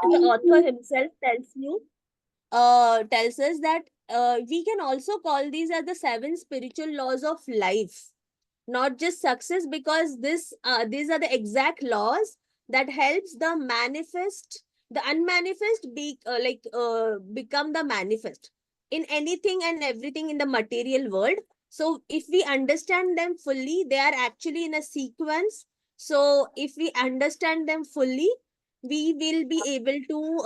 the author himself tells us that we can also call these as the seven spiritual laws of life, not just success, because these are the exact laws that helps the unmanifest become the manifest in anything and everything in the material world. So if we understand them fully, they are actually in a sequence. So if we understand them fully, we will be able to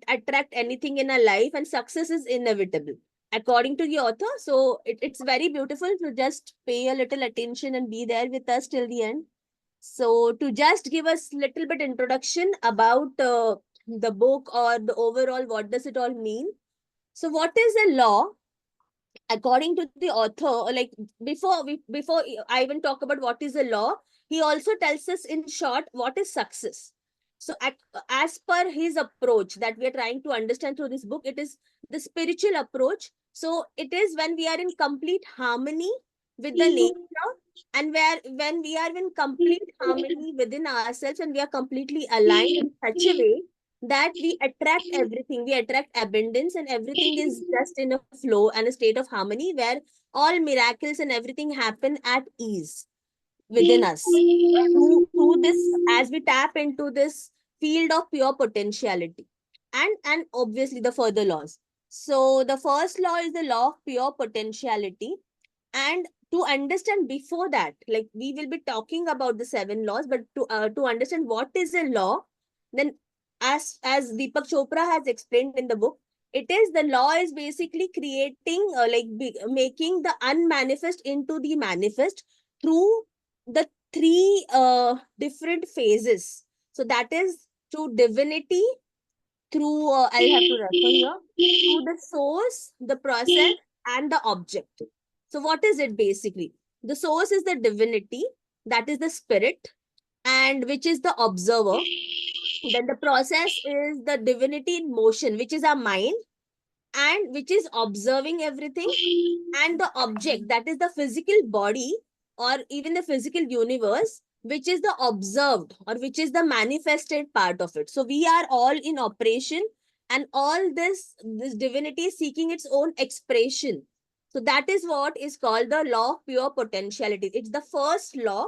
attract anything in our life, and success is inevitable according to the author. So it's very beautiful to just pay a little attention and be there with us till the end. So to just give us little bit introduction about the book, or the overall, what does it all mean? So what is a law? According to the author, before I even talk about what is a law, he also tells us in short what is success. So as per his approach that we are trying to understand through this book, it is the spiritual approach. So it is when we are in complete harmony with the nature, and where when we are in complete harmony within ourselves, and we are completely aligned in such a way that we attract everything, we attract abundance, and everything is just in a flow and a state of harmony where all miracles and everything happen at ease within us. Through this, as we tap into this field of pure potentiality, and obviously the further laws. So the first law is the law of pure potentiality. And to understand before that, like we will be talking about the seven laws, but to understand what is a law, then as Deepak Chopra has explained in the book, it is the law is basically creating making the unmanifest into the manifest through the three different phases. So that is through divinity, through I'll have to refer here, through the source, the process, and the object. So what is it basically? The source is the divinity, that is the spirit, and which is the observer. Then the process is the divinity in motion, which is our mind, and which is observing everything. And the object, that is the physical body, or even the physical universe, which is the observed, or which is the manifested part of it. So we are all in operation, and all this divinity is seeking its own expression. So that is what is called the law of pure potentiality. It's the first law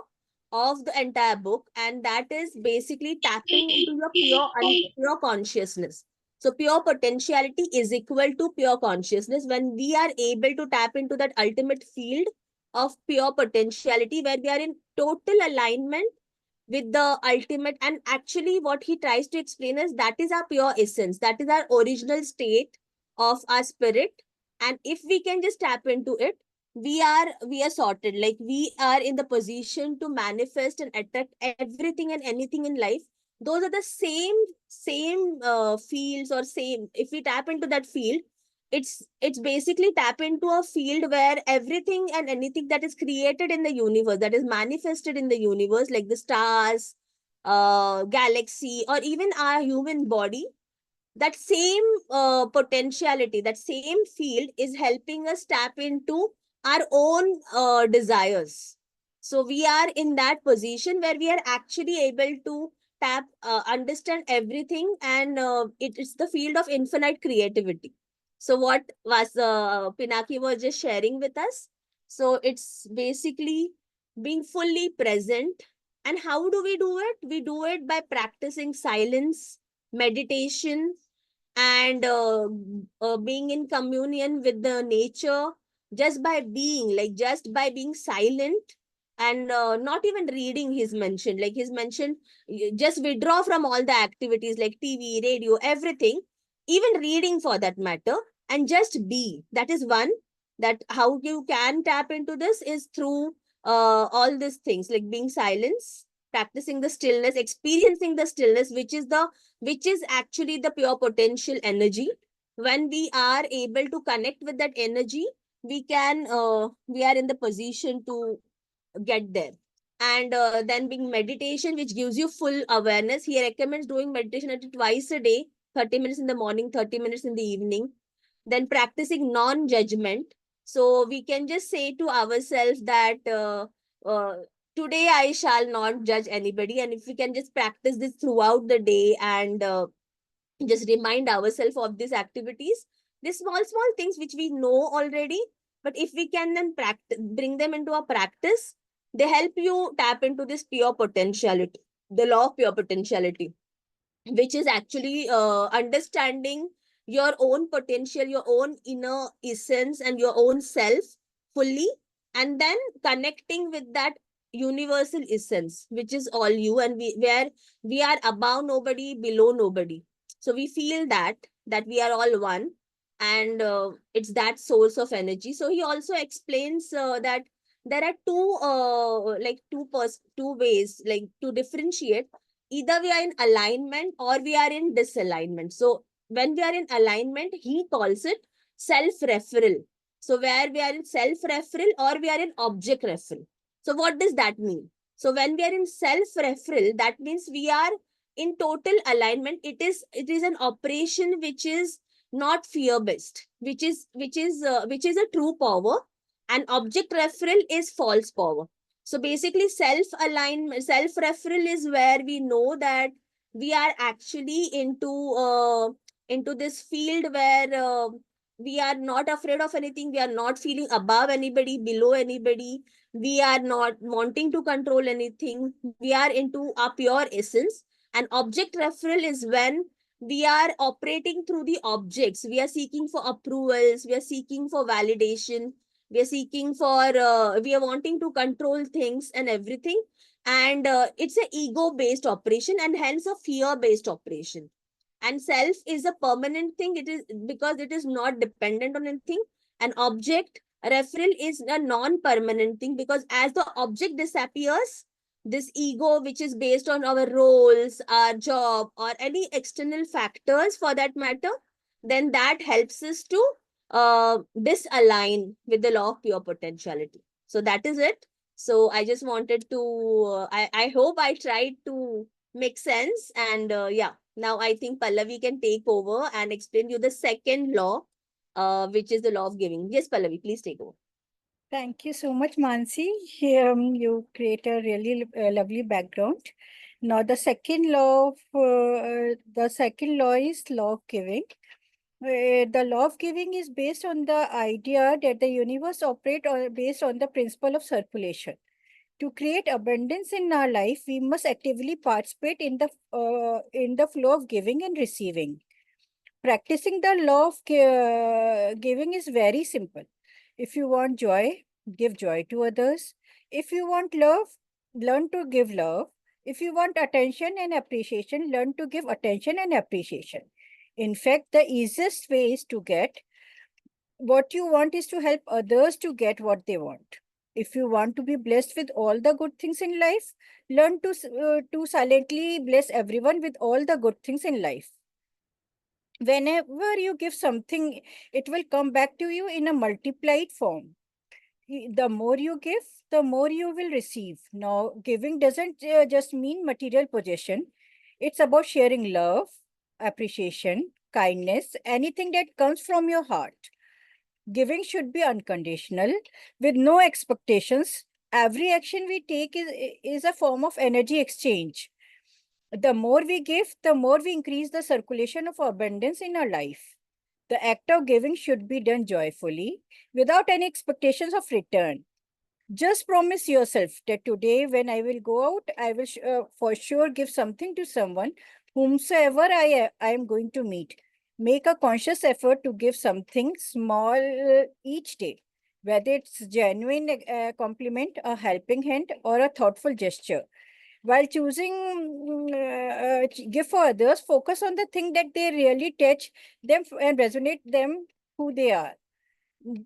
of the entire book, and that is basically tapping into your pure consciousness. So pure potentiality is equal to pure consciousness. When we are able to tap into that ultimate field of pure potentiality, where we are in total alignment with the ultimate, and actually what he tries to explain is that is our pure essence, that is our original state of our spirit. And if we can just tap into it, we are sorted. Like we are in the position to manifest and attract everything and anything in life. Those are the same fields, or same, if we tap into that field, it's basically tap into a field where everything and anything that is created in the universe, that is manifested in the universe, like the stars, galaxy, or even our human body, that same potentiality, that same field is helping us tap into our own desires. So we are in that position where we are actually able to understand everything, and it is the field of infinite creativity. So what was Pinaki was just sharing with us. So it's basically being fully present. And how do we do it? We do it by practicing silence, meditation, and being in communion with the nature, just by being, like just by being silent, and not even reading. He's mentioned just withdraw from all the activities like TV, radio, everything, even reading for that matter, and just be. That is one. That how you can tap into this is through all these things, like being silence, practicing the stillness, experiencing the stillness, which is actually the pure potential energy. When we are able to connect with that energy, we are in the position to get there. And then being meditation, which gives you full awareness. He recommends doing meditation at twice a day, 30 minutes in the morning, 30 minutes in the evening. Then practicing non-judgment. So we can just say to ourselves that today I shall not judge anybody. And if we can just practice this throughout the day and just remind ourselves of these activities, these small things which we know already, but if we can then practice, bring them into a practice, they help you tap into this pure potentiality, the law of pure potentiality, which is actually understanding your own potential, your own inner essence, and your own self fully, and then connecting with that universal essence, which is all you, and where we are above nobody, below nobody. So we feel that we are all one, and it's that source of energy. So he also explains that there are two ways, like, to differentiate. Either we are in alignment or we are in disalignment. So when we are in alignment, he calls it self referral. So where we are in self referral or we are in object referral. So what does that mean? So when we are in self referral, that means we are in total alignment. It is an operation which is not fear based, which is a true power, and object referral is false power. So basically, self alignment, self referral is where we know that we are actually into this field where we are not afraid of anything. We are not feeling above anybody, below anybody. We are not wanting to control anything. We are into our pure essence. And object referral is when we are operating through the objects. We are seeking for approvals. We are seeking for validation. We are seeking for we are wanting to control things and everything, and it's a ego based operation, and hence a fear based operation. And self is a permanent thing. It is because it is not dependent on anything. An object referral is a non permanent thing, because as the object disappears, this ego, which is based on our roles, our job, or any external factors for that matter, then that helps us to disalign with the law of pure potentiality. So that is it. So I just wanted to, I hope I tried to make sense. And yeah, now I think Pallavi can take over and explain you the second law, which is the law of giving. Yes, Pallavi, please take over. Thank you so much, Mansi. You create a really lovely background. Now, the second law is law of giving. The law of giving is based on the idea that the universe operates based on the principle of circulation. To create abundance in our life, we must actively participate in the flow of giving and receiving. Practicing the law of giving is very simple. If you want joy, give joy to others. If you want love, learn to give love. If you want attention and appreciation, learn to give attention and appreciation. In fact, the easiest way is to get what you want is to help others to get what they want. If you want to be blessed with all the good things in life, learn to silently bless everyone with all the good things in life. Whenever you give something, it will come back to you in a multiplied form. The more you give, the more you will receive. Now, giving doesn't just mean material possession, it's about sharing love, appreciation, kindness, anything that comes from your heart. Giving should be unconditional, with no expectations. Every action we take is a form of energy exchange. The more we give, the more we increase the circulation of abundance in our life. The act of giving should be done joyfully, without any expectations of return. Just promise yourself that today, when I will go out, I will for sure give something to someone, whomsoever I am going to meet. Make a conscious effort to give something small each day, whether it's genuine compliment, a helping hand, or a thoughtful gesture. While choosing gift for others, focus on the thing that they really touch them and resonate them who they are.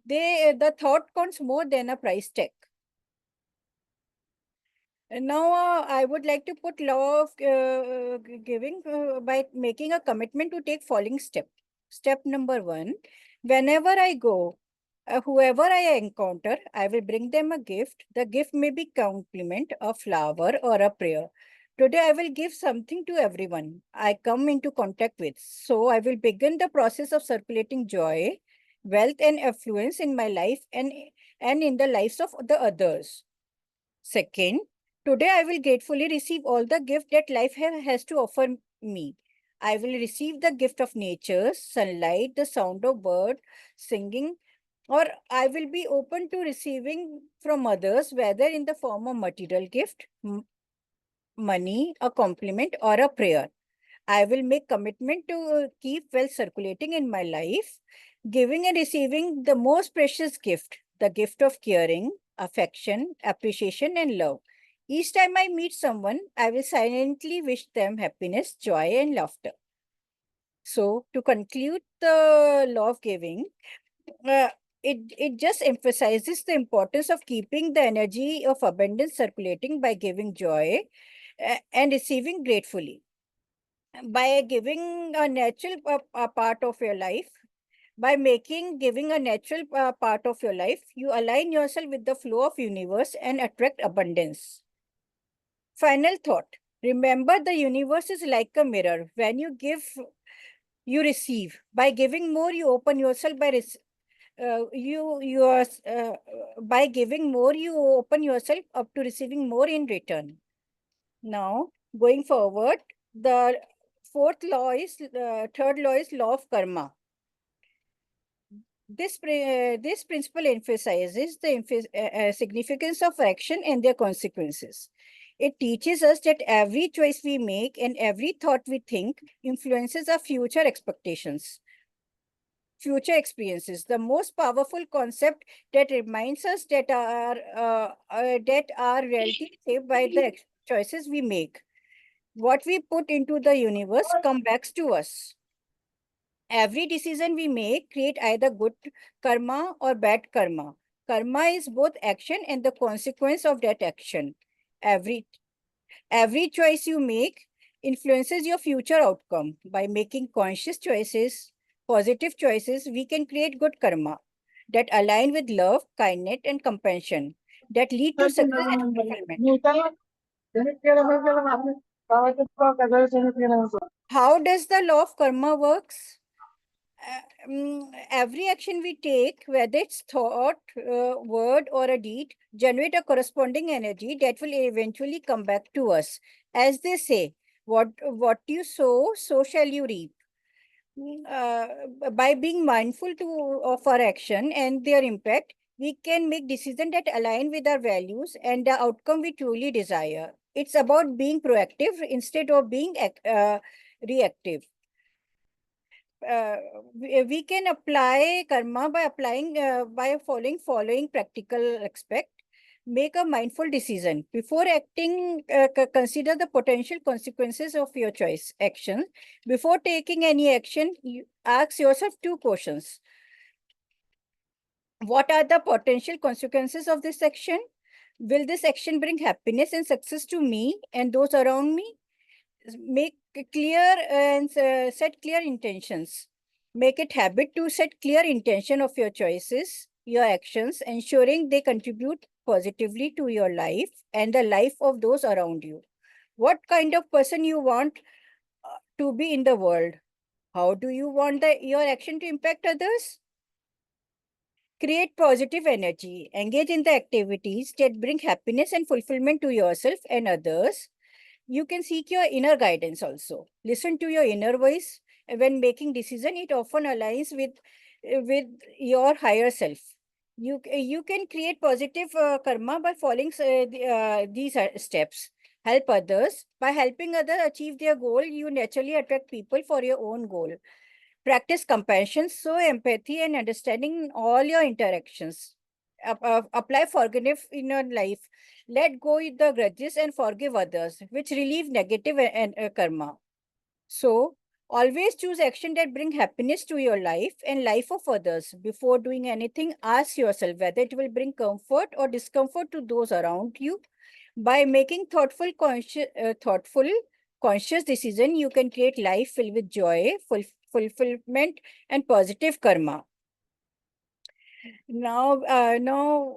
The thought counts more than a price tag. And now I would like to put law of giving by making a commitment to take following step. Step number one: whenever I go, whoever I encounter, I will bring them a gift. The gift may be compliment, a flower, or a prayer. Today I will give something to everyone I come into contact with. So I will begin the process of circulating joy, wealth, and affluence in my life and in the lives of the others. Second, Today, I will gratefully receive all the gift that life has to offer me. I will receive the gift of nature, sunlight, the sound of bird singing, or I will be open to receiving from others, whether in the form of material gift, money, a compliment, or a prayer. I will make commitment to keep wealth circulating in my life, giving and receiving the most precious gift, the gift of caring, affection, appreciation, and love. Each time I meet someone, I will silently wish them happiness, joy, and laughter. So, to conclude the law of giving, uh, it just emphasizes the importance of keeping the energy of abundance circulating by giving joy and receiving gratefully. By giving a natural part of your life, by making giving a natural part of your life, you align yourself with the flow of universe and attract abundance. Final thought. Remember, the universe is like a mirror. When you give, you receive. By giving more, you open yourself you are by giving more, you open yourself up to receiving more in return. Now, going forward, the third law is law of karma. This principle emphasizes the significance of action and their consequences. It teaches us that every choice we make and every thought we think influences our future expectations, future experiences. The most powerful concept that reminds us that our reality is shaped by the choices we make. What we put into the universe comes back to us. Every decision we make create either good karma or bad karma. Karma is both action and the consequence of that action. Every every choice you make influences your future outcome. By making conscious choices, positive choices, we can create good karma that align with love, kindness, and compassion that lead to success and fulfillment. How does the law of karma works? Every action we take, whether it's thought, word, or a deed, generate a corresponding energy that will eventually come back to us. As they say, what you sow, so shall you reap. By being mindful of our action and their impact, we can make decisions that align with our values and the outcome we truly desire. It's about being proactive instead of being reactive. uh, we can apply karma by applying by following practical aspect. Make a mindful decision before acting. Consider the potential consequences of your choice action. Before taking any action, you ask yourself two questions. What are the potential consequences of this action? Will this action bring happiness and success to me and those around me? Make clear and set clear intentions. Make it habit to set clear intention of your choices, your actions, ensuring they contribute positively to your life and the life of those around you. What kind of person you want to be in the world? How do you want your action to impact others? Create positive energy. Engage in the activities that bring happiness and fulfillment to yourself and others. You can seek your inner guidance also. Listen to your inner voice. When making decision, it often aligns with your higher self. You can create positive karma by following these steps. Help others. By helping others achieve their goal, you naturally attract people for your own goal. Practice compassion, show empathy and understanding in all your interactions. Apply forgiveness in your life. Let go of the grudges and forgive others, which relieve negative and karma. So, always choose action that bring happiness to your life and life of others. Before doing anything, ask yourself whether it will bring comfort or discomfort to those around you. By making conscious decision, you can create life filled with joy, fulfillment, and positive karma. Now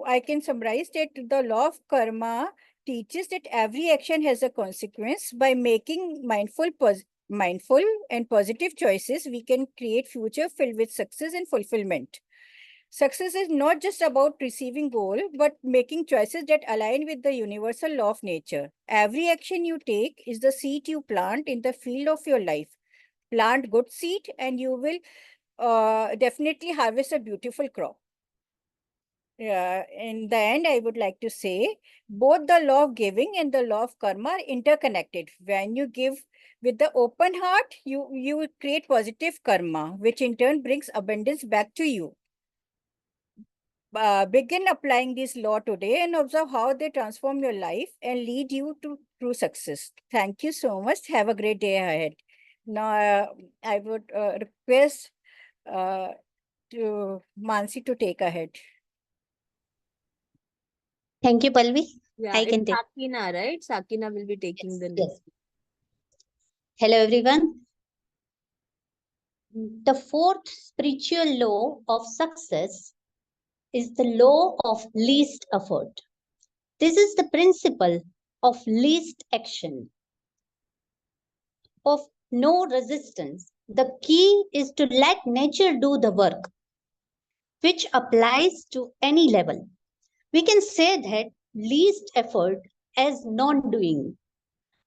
I can summarize that the law of karma teaches that every action has a consequence. By making mindful and positive choices, we can create future filled with success and fulfillment. Success is not just about receiving goal, but making choices that align with the universal law of nature. Every action you take is the seed you plant in the field of your life. Plant good seed and you will definitely harvest a beautiful crop. In the end, I would like to say both the law of giving and the law of karma are interconnected. When you give with the open heart, you create positive karma, which in turn brings abundance back to you. Begin applying this law today and observe how they transform your life and lead you to true success. Thank you so much. Have a great day ahead. Now, I would request uh, to Mansi to take ahead. Thank you, Pallavi. Yeah, I it's can take. Sakina, right? Sakina will be taking the Yes. next. Hello, everyone. The fourth spiritual law of success is the law of least effort. This is the principle of least action, of no resistance. The key is to let nature do the work, which applies to any level. We can say that least effort as non doing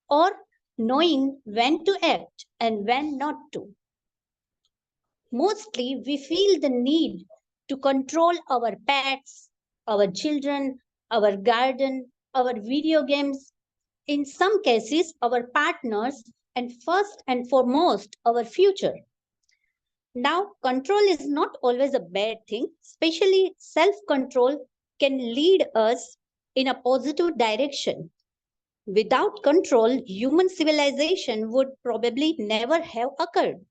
or knowing when to act and when not to. Mostly, we feel the need to control our pets, our children, our garden, our video games, in some cases, our partners, and first and foremost, our future. Now, control is not always a bad thing, especially self control can lead us in a positive direction. Without control, human civilization would probably never have occurred.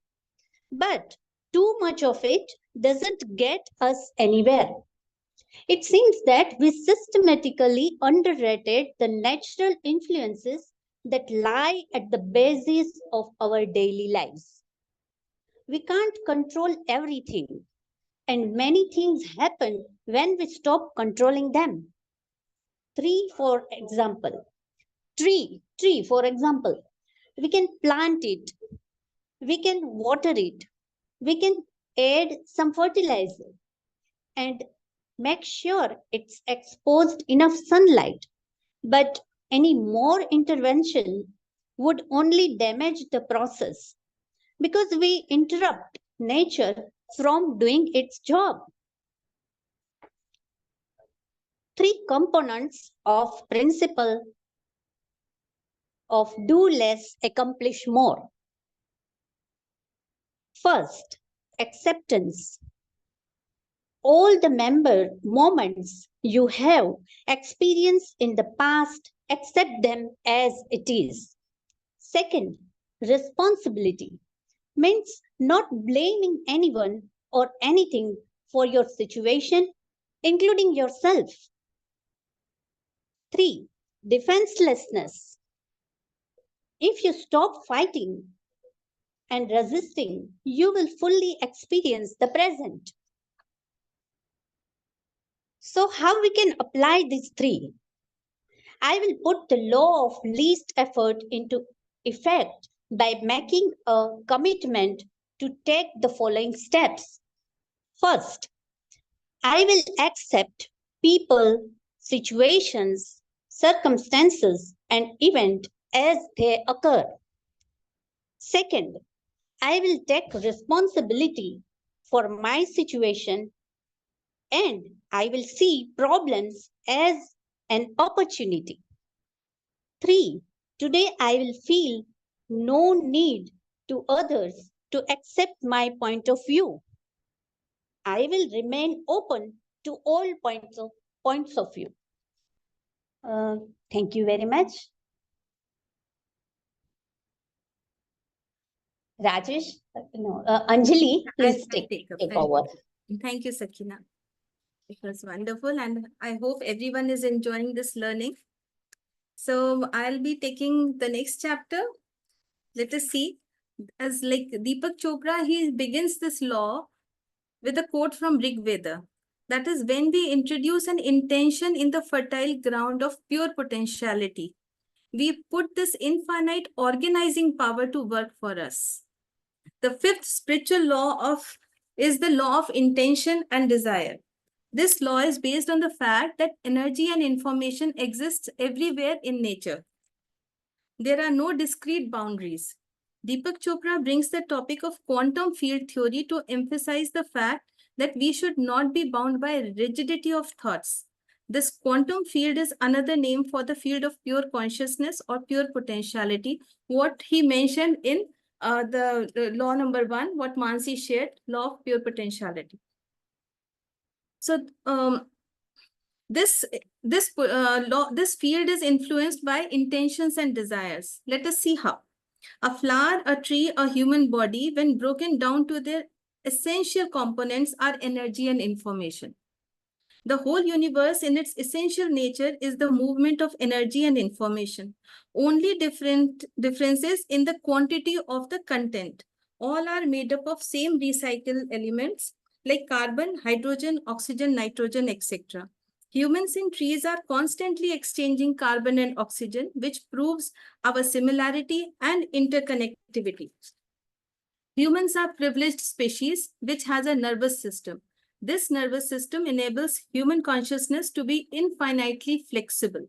But too much of it doesn't get us anywhere. It seems that we systematically underrated the natural influences that lie at the basis of our daily lives. We can't control everything, and many things happen when we stop controlling them. Tree, for example, for example, we can plant it, we can water it, we can add some fertilizer and make sure it's exposed enough sunlight. But any more intervention would only damage the process because we interrupt nature from doing its job. Three components of principle of do less, accomplish more. First, acceptance. All the member moments you have experienced in the past, accept them as it is. Second, responsibility means not blaming anyone or anything for your situation, including yourself. Three, defenselessness. If you stop fighting and resisting, you will fully experience the present. So, how we can apply these three? I will put the law of least effort into effect by making a commitment to take the following steps. First, I will accept people, situations, circumstances, and events as they occur. Second, I will take responsibility for my situation and I will see problems as an opportunity. Three, today I will feel no need to others to accept my point of view. I will remain open to all points of view. Uh, Thank you very much. Rajesh, Anjali, please take over. Thank you, Sakina. It was wonderful, and I hope everyone is enjoying this learning. So I'll be taking the next chapter. Let us see. As like Deepak Chopra, he begins this law with a quote from Rig Veda. That is, when we introduce an intention in the fertile ground of pure potentiality, we put this infinite organizing power to work for us. The fifth spiritual law of is the law of intention and desire. This law is based on the fact that energy and information exists everywhere in nature. There are no discrete boundaries. Deepak Chopra brings the topic of quantum field theory to emphasize the fact that we should not be bound by rigidity of thoughts. This quantum field is another name for the field of pure consciousness or pure potentiality, what he mentioned in the law number 1, what Mansi shared, law of pure potentiality. So this field is influenced by intentions and desires. Let us see how. A flower, a tree, a human body, when broken down to their essential components, are energy and information. The whole universe in its essential nature is the movement of energy and information. Only differences in the quantity of the content. All are made up of same recycled elements like carbon, hydrogen, oxygen, nitrogen, etc. Humans and trees are constantly exchanging carbon and oxygen, which proves our similarity and interconnectivity. Humans are privileged species which has a nervous system. This nervous system enables human consciousness to be infinitely flexible.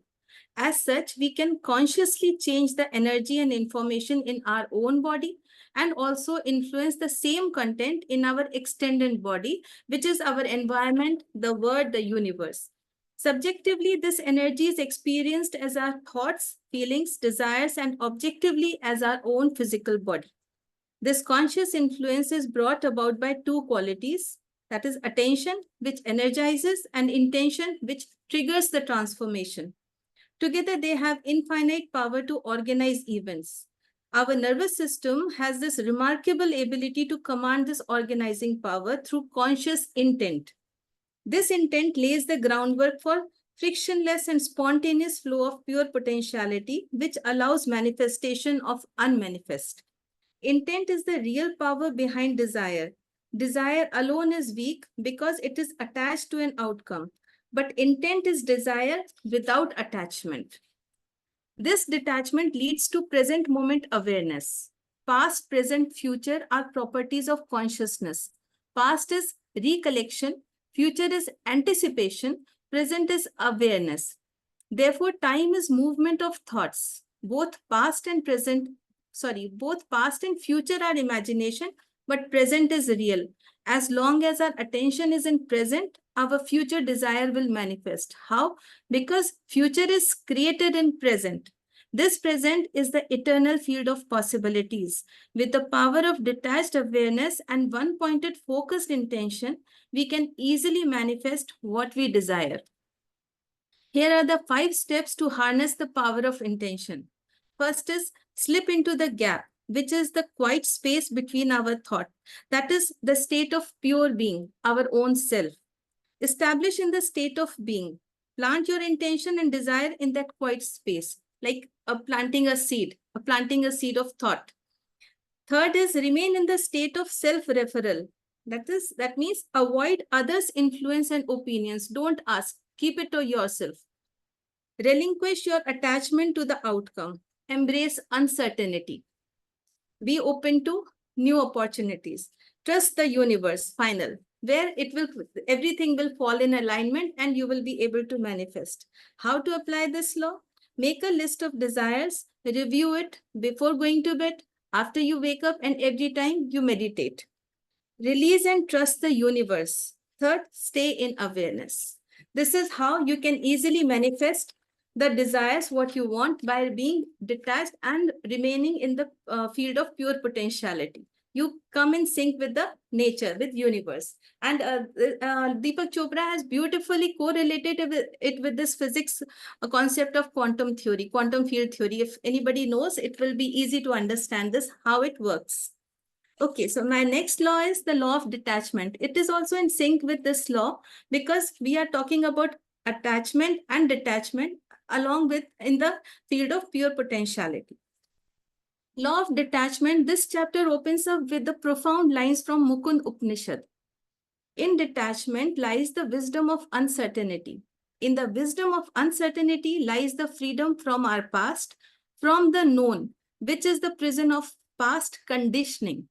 As such, we can consciously change the energy and information in our own body and also influence the same content in our extended body, which is our environment, the world, the universe. Subjectively, this energy is experienced as our thoughts, feelings, desires, and objectively as our own physical body. This conscious influence is brought about by two qualities, that is attention, which energizes, and intention, which triggers the transformation. Together, they have infinite power to organize events. Our nervous system has this remarkable ability to command this organizing power through conscious intent. This intent lays the groundwork for frictionless and spontaneous flow of pure potentiality, which allows manifestation of unmanifest. Intent is the real power behind desire. Desire alone is weak because it is attached to an outcome, but intent is desire without attachment. This detachment leads to present moment awareness. Past, present, future are properties of consciousness. Past is recollection, future is anticipation, present is awareness. Therefore, time is movement of thoughts. Both past and future are imagination, but present is real. As long as our attention is in present, our future desire will manifest. How? Because future is created in present. This present is the eternal field of possibilities. With the power of detached awareness and one-pointed focused intention, we can easily manifest what we desire. Here are the 5 steps to harness the power of intention. First is slip into the gap, which is the quiet space between our thought. That is the state of pure being, our own self. Establish in the state of being. Plant your intention and desire in that quiet space, like planting a seed of thought. Third is remain in the state of self-referral. That means avoid others' influence and opinions. Don't ask. Keep it to yourself. Relinquish your attachment to the outcome. Embrace uncertainty. Be open to new opportunities. Trust the universe, final, where everything will fall in alignment and you will be able to manifest. How to apply this law? Make a list of desires, review it before going to bed, after you wake up, and every time you meditate. Release and trust the universe. Third, stay in awareness. This is how you can easily manifest the desires, what you want, by being detached and remaining in the field of pure potentiality. You come in sync with the nature, with universe. And Deepak Chopra has beautifully correlated it with this physics concept of quantum theory, quantum field theory. If anybody knows, it will be easy to understand this, how it works. Okay, so my next law is the law of detachment. It is also in sync with this law because we are talking about attachment and detachment along with in the field of pure potentiality. Law of detachment, this chapter opens up with the profound lines from Mukund Upanishad. In detachment lies the wisdom of uncertainty. In the wisdom of uncertainty lies the freedom from our past, from the known, which is the prison of past conditioning.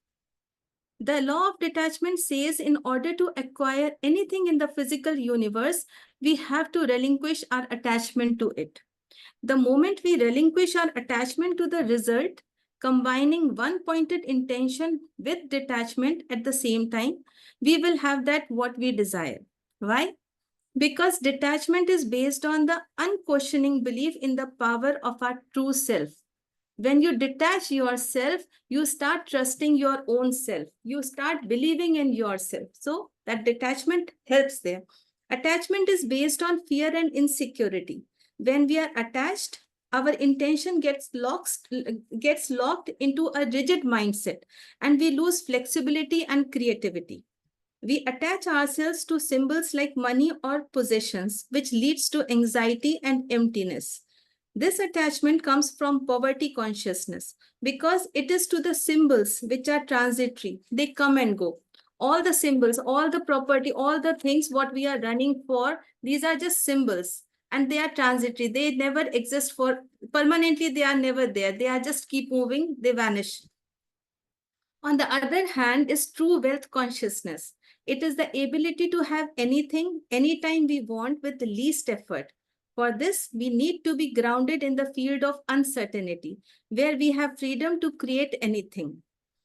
The law of detachment says in order to acquire anything in the physical universe, we have to relinquish our attachment to it. The moment we relinquish our attachment to the result, combining one pointed intention with detachment at the same time, we will have that what we desire. Why? Because detachment is based on the unquestioning belief in the power of our true self. When you detach yourself, you start trusting your own self. You start believing in yourself. So that detachment helps there. Attachment is based on fear and insecurity. When we are attached, our intention gets locked into a rigid mindset and we lose flexibility and creativity. We attach ourselves to symbols like money or possessions, which leads to anxiety and emptiness. This attachment comes from poverty consciousness because it is to the symbols which are transitory. They come and go. All the symbols, all the property, all the things what we are running for, these are just symbols and they are transitory. They never exist for permanently. They are never there. They are just keep moving. They vanish. On the other hand, is true wealth consciousness. It is the ability to have anything, anytime we want with the least effort. For this, we need to be grounded in the field of uncertainty, where we have freedom to create anything.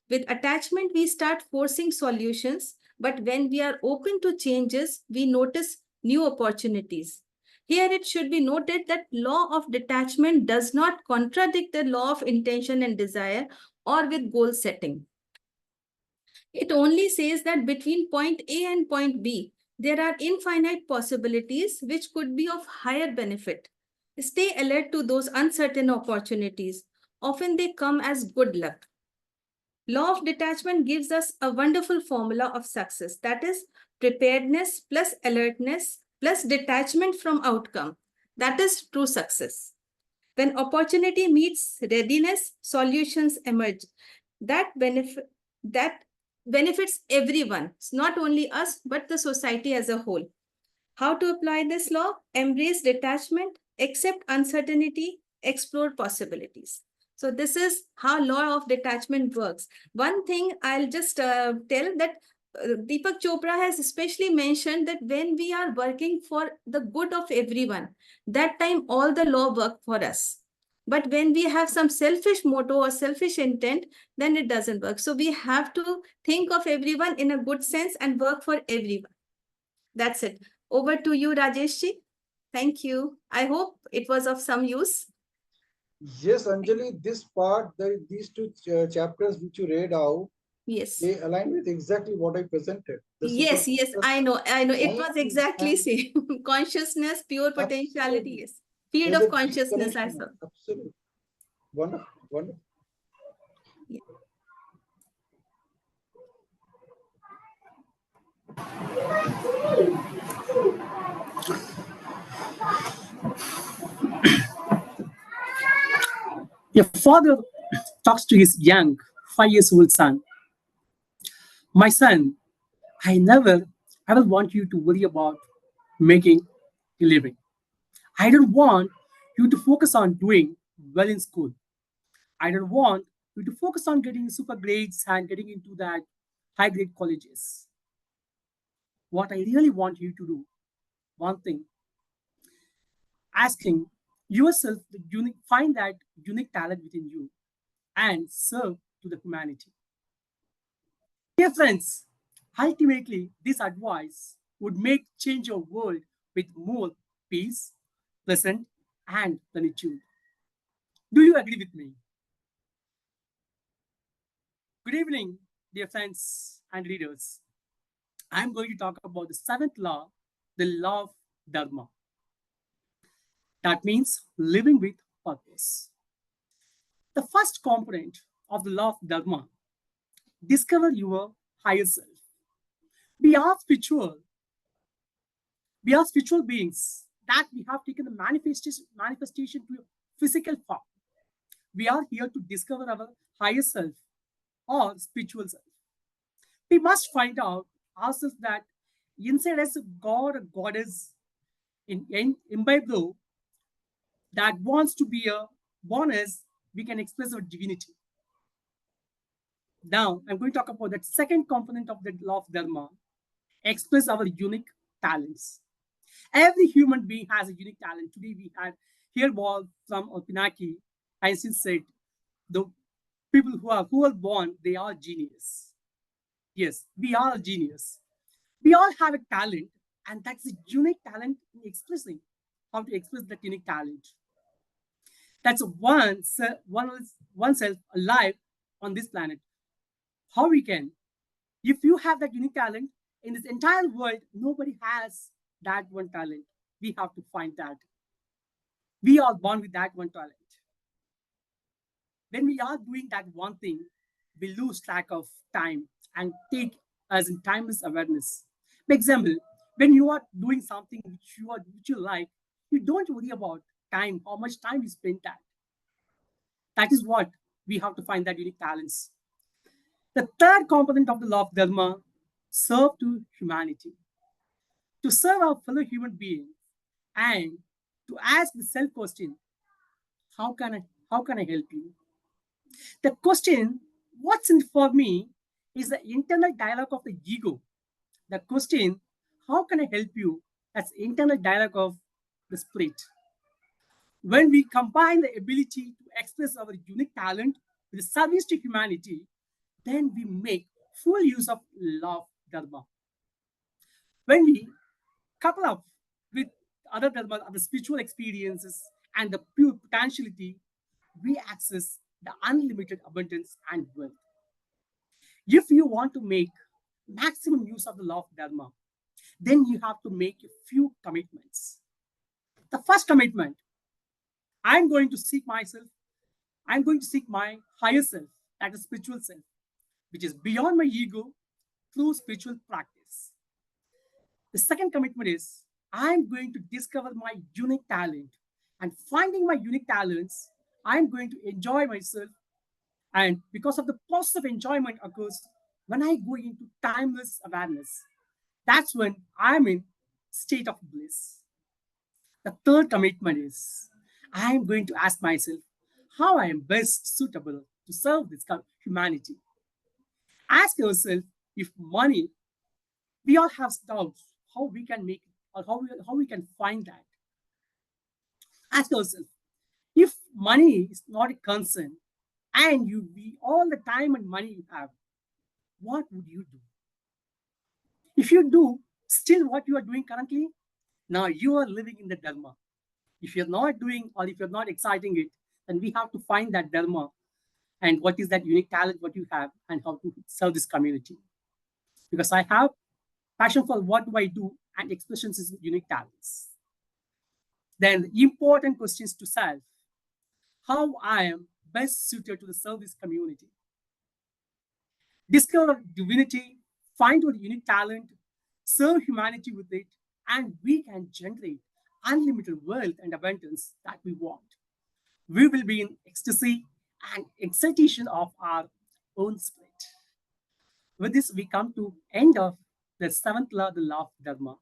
With attachment, we start forcing solutions, but when we are open to changes, we notice new opportunities. Here it should be noted that law of detachment does not contradict the law of intention and desire or with goal setting. It only says that between point A and point B, there are infinite possibilities which could be of higher benefit. Stay alert to those uncertain opportunities. Often they come as good luck. Law of detachment gives us a wonderful formula of success. That is preparedness plus alertness plus detachment from outcome. That is true success. When opportunity meets readiness, solutions emerge. That benefits everyone, not only us, but the society as a whole. How to apply this law? Embrace detachment, accept uncertainty, explore possibilities. So this is how law of detachment works. One thing I'll just tell that Deepak Chopra has especially mentioned that when we are working for the good of everyone, that time all the law work for us. But when we have some selfish motto or selfish intent, then it doesn't work. So we have to think of everyone in a good sense and work for everyone. That's it. Over to you, Rajeshji. Thank you. I hope it was of some use. Yes, Anjali, this part, these two chapters which you read out, Yes. they align with exactly what I presented. The Yes, yes, superconscious I know, I know. It mind was exactly and same. Consciousness, pure potentiality, absolutely, yes. Field there's of a deep consciousness, I connection. saw. Absolutely. Wonderful, wonderful. Yeah. A father talks to his young 5 years old son. My son, I never ever want you to worry about making a living. I don't want you to focus on doing well in school. I don't want you to focus on getting super grades and getting into that high grade colleges. What I really want you to do, one thing, asking yourself the unique, find that unique talent within you and serve to the humanity. Dear friends, ultimately, this advice would make change your world with more peace, pleasant, and plenitude. Do you agree with me? Good evening, dear friends and readers. I'm going to talk about the seventh law, the law of Dharma. That means living with purpose. The first component of the law of Dharma, discover your higher self. We are spiritual. We are spiritual beings that we have taken the manifestation to a physical form. We are here to discover our higher self or spiritual self. We must find out ourselves that inside us a god or goddess in imbibed though that wants to be a born as we can express our divinity. Now, I'm going to talk about that second component of the law of Dharma, express our unique talents. Every human being has a unique talent. Today we had here ball from Pinaki. Einstein said, the people who are born, they are genius. Yes, we are a genius. We all have a talent, and that's a unique talent in expressing how to express that unique talent. That's oneself alive on this planet. How we can? If you have that unique talent in this entire world, nobody has that one talent. We have to find that. We are born with that one talent. When we are doing that one thing, we lose track of time and take as in timeless awareness. For example, when you are doing something which you like, you don't worry about time, how much time you spend that. That is what we have to find that unique talents. The third component of the law of dharma, serve to humanity. To serve our fellow human beings and to ask the self question, how can I help you? The question, what's in it for me, is the internal dialogue of the ego. The question, how can I help you? That's internal dialogue of the spirit. When we combine the ability to express our unique talent with the service to humanity, then we make full use of love dharma. When we couple up with other dharma, other spiritual experiences, and the pure potentiality, we access the unlimited abundance and wealth. If you want to make maximum use of the law of dharma, then you have to make a few commitments. The first commitment, I'm going to seek myself, I'm going to seek my higher self, that is spiritual self, which is beyond my ego through spiritual practice. The second commitment is I'm going to discover my unique talent, and finding my unique talents, I'm going to enjoy myself. And because of the process of enjoyment occurs when I go into timeless awareness, that's when I'm in state of bliss. The third commitment is I'm going to ask myself how I am best suitable to serve this humanity. Ask yourself if money, we all have doubts how we can make it or how we can find that. Ask yourself if money is not a concern and you be all the time and money you have, what would you do? If you do still what you are doing currently, now you are living in the dharma. If you're not doing or if you're not exciting it, then we have to find that dharma and what is that unique talent what you have and how to serve this community. Because I have passion for what do I do and expressions is unique talents. Then important questions to solve. How I am best suited to the service community. Discover divinity, find your unique talent, serve humanity with it, and we can generate unlimited wealth and abundance that we want. We will be in ecstasy and excitation of our own spirit. With this, we come to end of the seventh law, the law of dharma.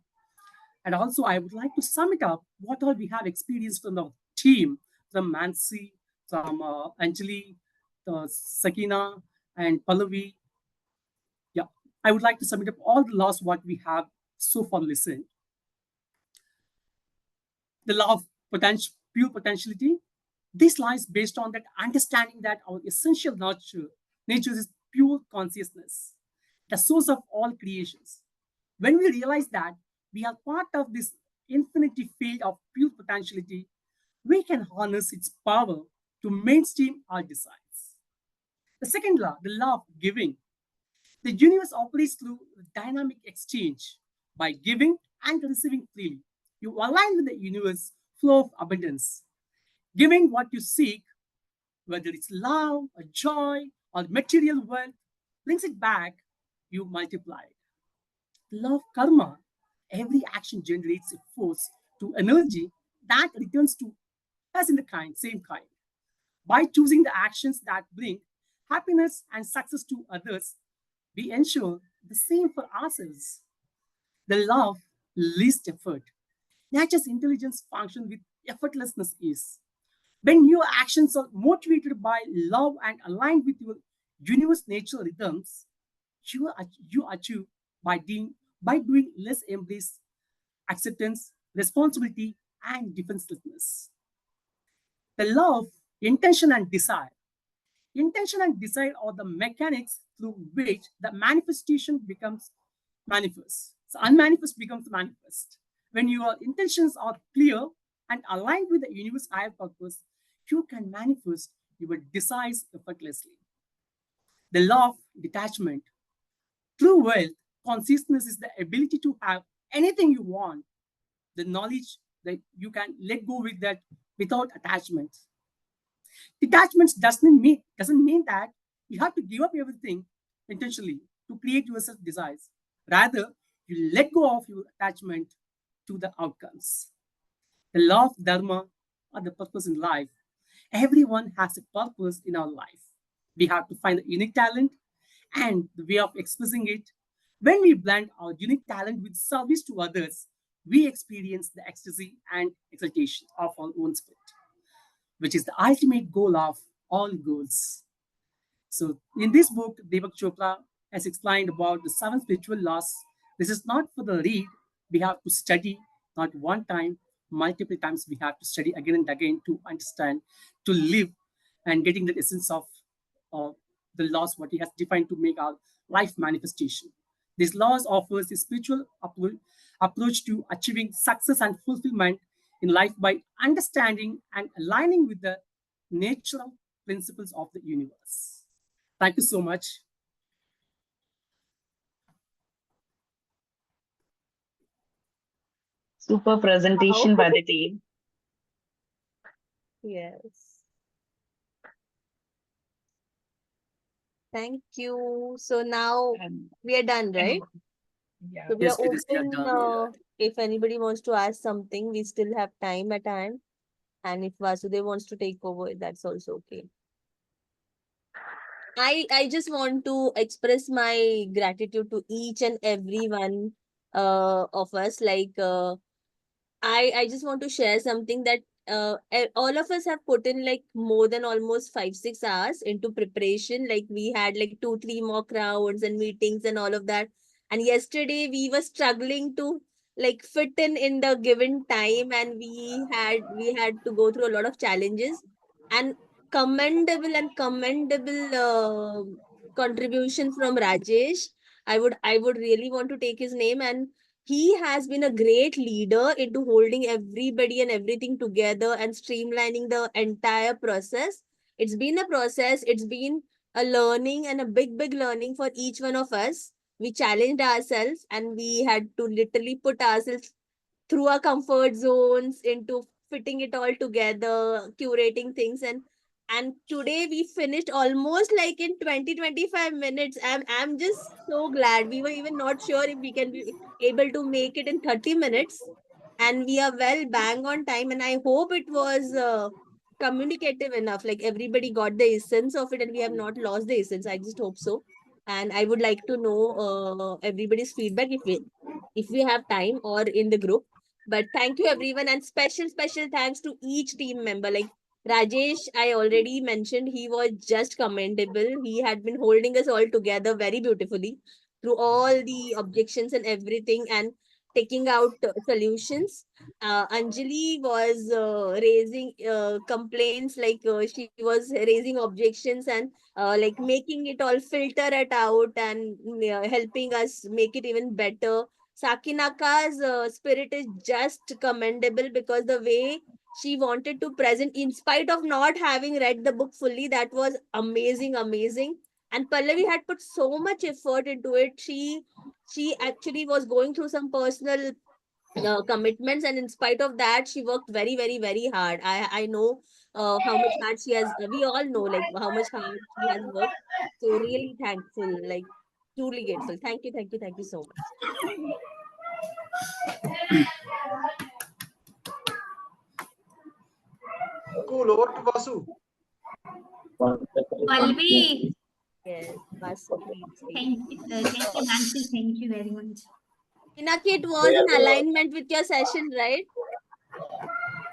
And also, I would like to sum it up what all we have experienced from the team, from Mansi, from Anjali, Sakina, and Pallavi. Yeah, I would like to sum it up all the laws what we have so far listened. The law of pure potentiality. This lies based on that understanding that our essential nature is pure consciousness, the source of all creations. When we realize that we are part of this infinity field of pure potentiality, we can harness its power to mainstream our desires. The second law, the law of giving. The universe operates through dynamic exchange. By giving and receiving freely, you align with the universe flow of abundance. Giving what you seek, whether it's love, or joy, or material wealth, brings it back, you multiply it. The law of karma, every action generates a force to energy that returns to us in the same kind. By choosing the actions that bring happiness and success to others, we ensure the same for ourselves. The law of least effort. Nature's intelligence functions with effortlessness is. When your actions are motivated by love and aligned with your universe nature rhythms you achieve by doing less embrace acceptance, responsibility, and defenselessness. The law of intention and desire. Intention and desire are the mechanics through which the manifestation becomes manifest. So unmanifest becomes manifest. When your intentions are clear and aligned with the universe's higher purpose, you can manifest your desires effortlessly. The law of detachment. True wealth, consciousness is the ability to have anything you want, the knowledge that you can let go with that without attachments. Detachments doesn't mean that you have to give up everything intentionally to create yourself desires. Rather, you let go of your attachment to the outcomes. The law of dharma or the purpose in life. Everyone has a purpose in our life. We have to find a unique talent and the way of expressing it. When we blend our unique talent with service to others, we experience the ecstasy and exaltation of our own spirit, which is the ultimate goal of all goals. So, in this book, Deepak Chopra has explained about the seven spiritual laws. This is not for the read. We have to study not one time, multiple times. We have to study again and again to understand, to live, and getting the essence of uh, the laws what he has defined to make our life manifestation. These laws offers a spiritual approach to achieving success and fulfillment in life by understanding and aligning with the natural principles of the universe. Thank you so much. Super presentation Wow. by the team. Yes. Thank you. So now And, we are done, right? yeah, So we are Yes, it is. We are open. done. If anybody wants to ask something, we still have time at hand. And if Vasudev wants to take over, that's also okay. I just want to express my gratitude to each and every one of us. I just want to share something that all of us have put in like more than almost 5-6 hours into preparation. Like we had like 2-3 mock rounds and meetings and all of that. And yesterday we were struggling to like fit in the given time, and we had to go through a lot of challenges. And commendable contribution from Rajesh. I would really want to take his name, and he has been a great leader into holding everybody and everything together and streamlining the entire process. It's been a process, it's been a learning and a big learning for each one of us. We challenged ourselves and we had to literally put ourselves through our comfort zones into fitting it all together, curating things. And today we finished almost like in 20-25 minutes. I'm just so glad. We were even not sure if we can be able to make it in 30 minutes, and we are well bang on time. And I hope it was communicative enough, like everybody got the essence of it and we have not lost the essence. I just hope so. And I would like to know everybody's feedback if we have time or in the group. But thank you everyone, and special thanks to each team member. Like Rajesh, I already mentioned, he was just commendable. He had been holding us all together very beautifully through all the objections and everything, and taking out solutions. Anjali was raising complaints, like she was raising objections and like making it all filter it out and helping us make it even better. Sakinaka's spirit is just commendable, because the way she wanted to present in spite of not having read the book fully, that was amazing. And Pallavi had put so much effort into it. She actually was going through some personal commitments, and in spite of that she worked very hard. I know how much hard she has. We all know like how much hard she has worked. So really thankful, like truly grateful. Thank you so much. Cool. Over to Vasu. Pallavi, Yes, Vasu, please. thank you, Mansi. Thank you very much. Pinaki, it was in alignment with your session, right?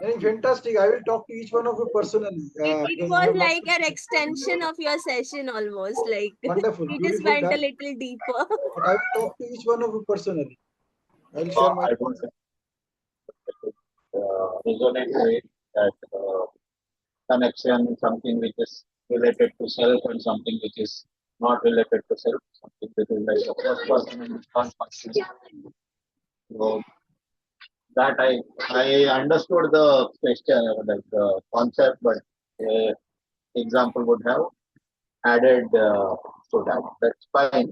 And fantastic. I will talk to each one of you personally It because I was have lots like of an questions. extension of your session almost. Like Wonderful, we just beautiful went a done. little deeper. But I will talk to each one of you personally. I will So share my I don't thoughts. resonate with that connection, something which is related to self and something which is not related to self, something which is like the first person and third person. So that I understood the question, like the concept, but example would have added to that. That's fine.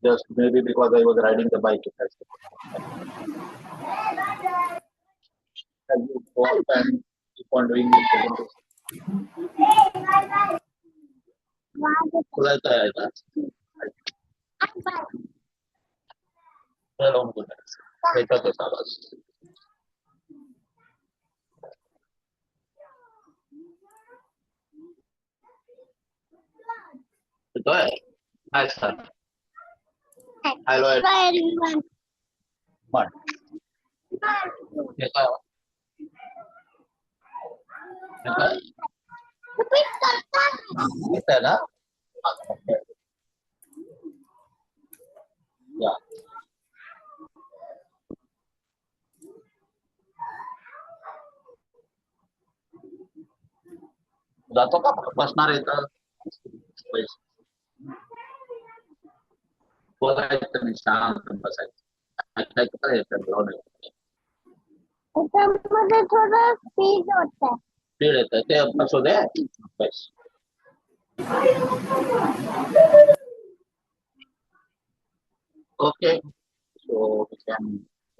Just maybe because I was riding the bike, it has as you go up and keep on doing the presentation. खुलाता है ऐसा चलो उनको ऐसा तो साबास तो है ऐसा hello everyone one ऐसा ऐसा ऐसा है ना या जातो का बसणार इथं बघायचं नाही शांत बसायचं ऐकायचं काय येतं ग्राउंड त्याच्यामध्ये थोडं स्पीड होतं स्पीड येतं ते असू दे बस Okay, so we can,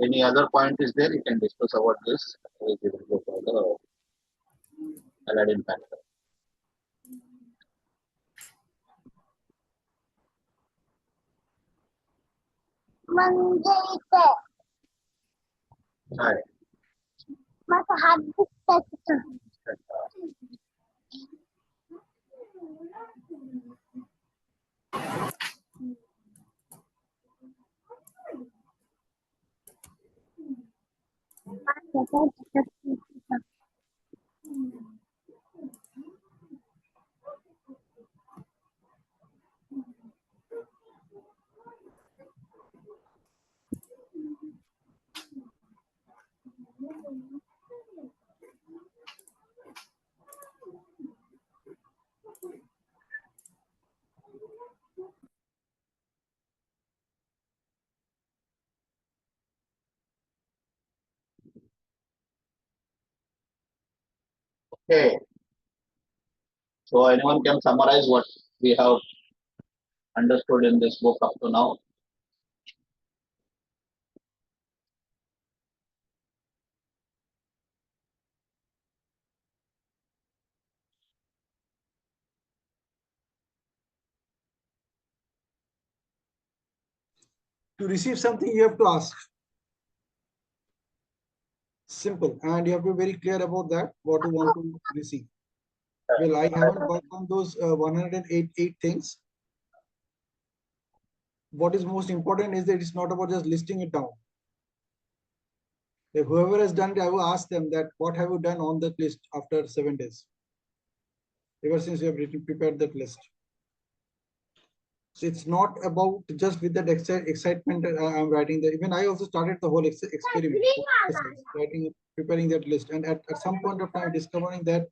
any other point is there, you can discuss about this. We will go for the Aladdin factor. म्हणजे इथे काय माझा हात दुखतोय Okay, so anyone can summarize what we have understood in this book up to now? To receive something, you have to ask. Simple. And you have to be very clear about that, what you want to receive. Well, I haven't worked on those 108 things. What is most important is that it's not about just listing it down. If whoever has done it, I will ask them that what have you done on that list after 7 days? Ever since you have prepared that list. So it's not about just with that excitement I'm writing that. Even I also started the whole experiment, writing, preparing that list. And at some point of time, discovering that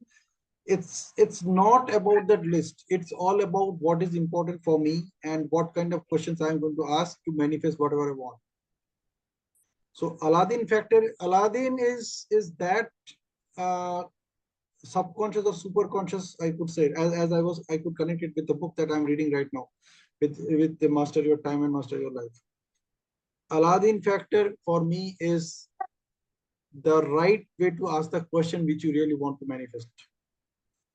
it's not about that list. It's all about what is important for me and what kind of questions I'm going to ask to manifest whatever I want. So Aladdin factor, Aladdin is that subconscious or superconscious, I could say, as I could connect it with the book that I'm reading right now, with the Master Your Time and Master Your Life. Aladdin factor for me is the right way to ask the question which you really want to manifest.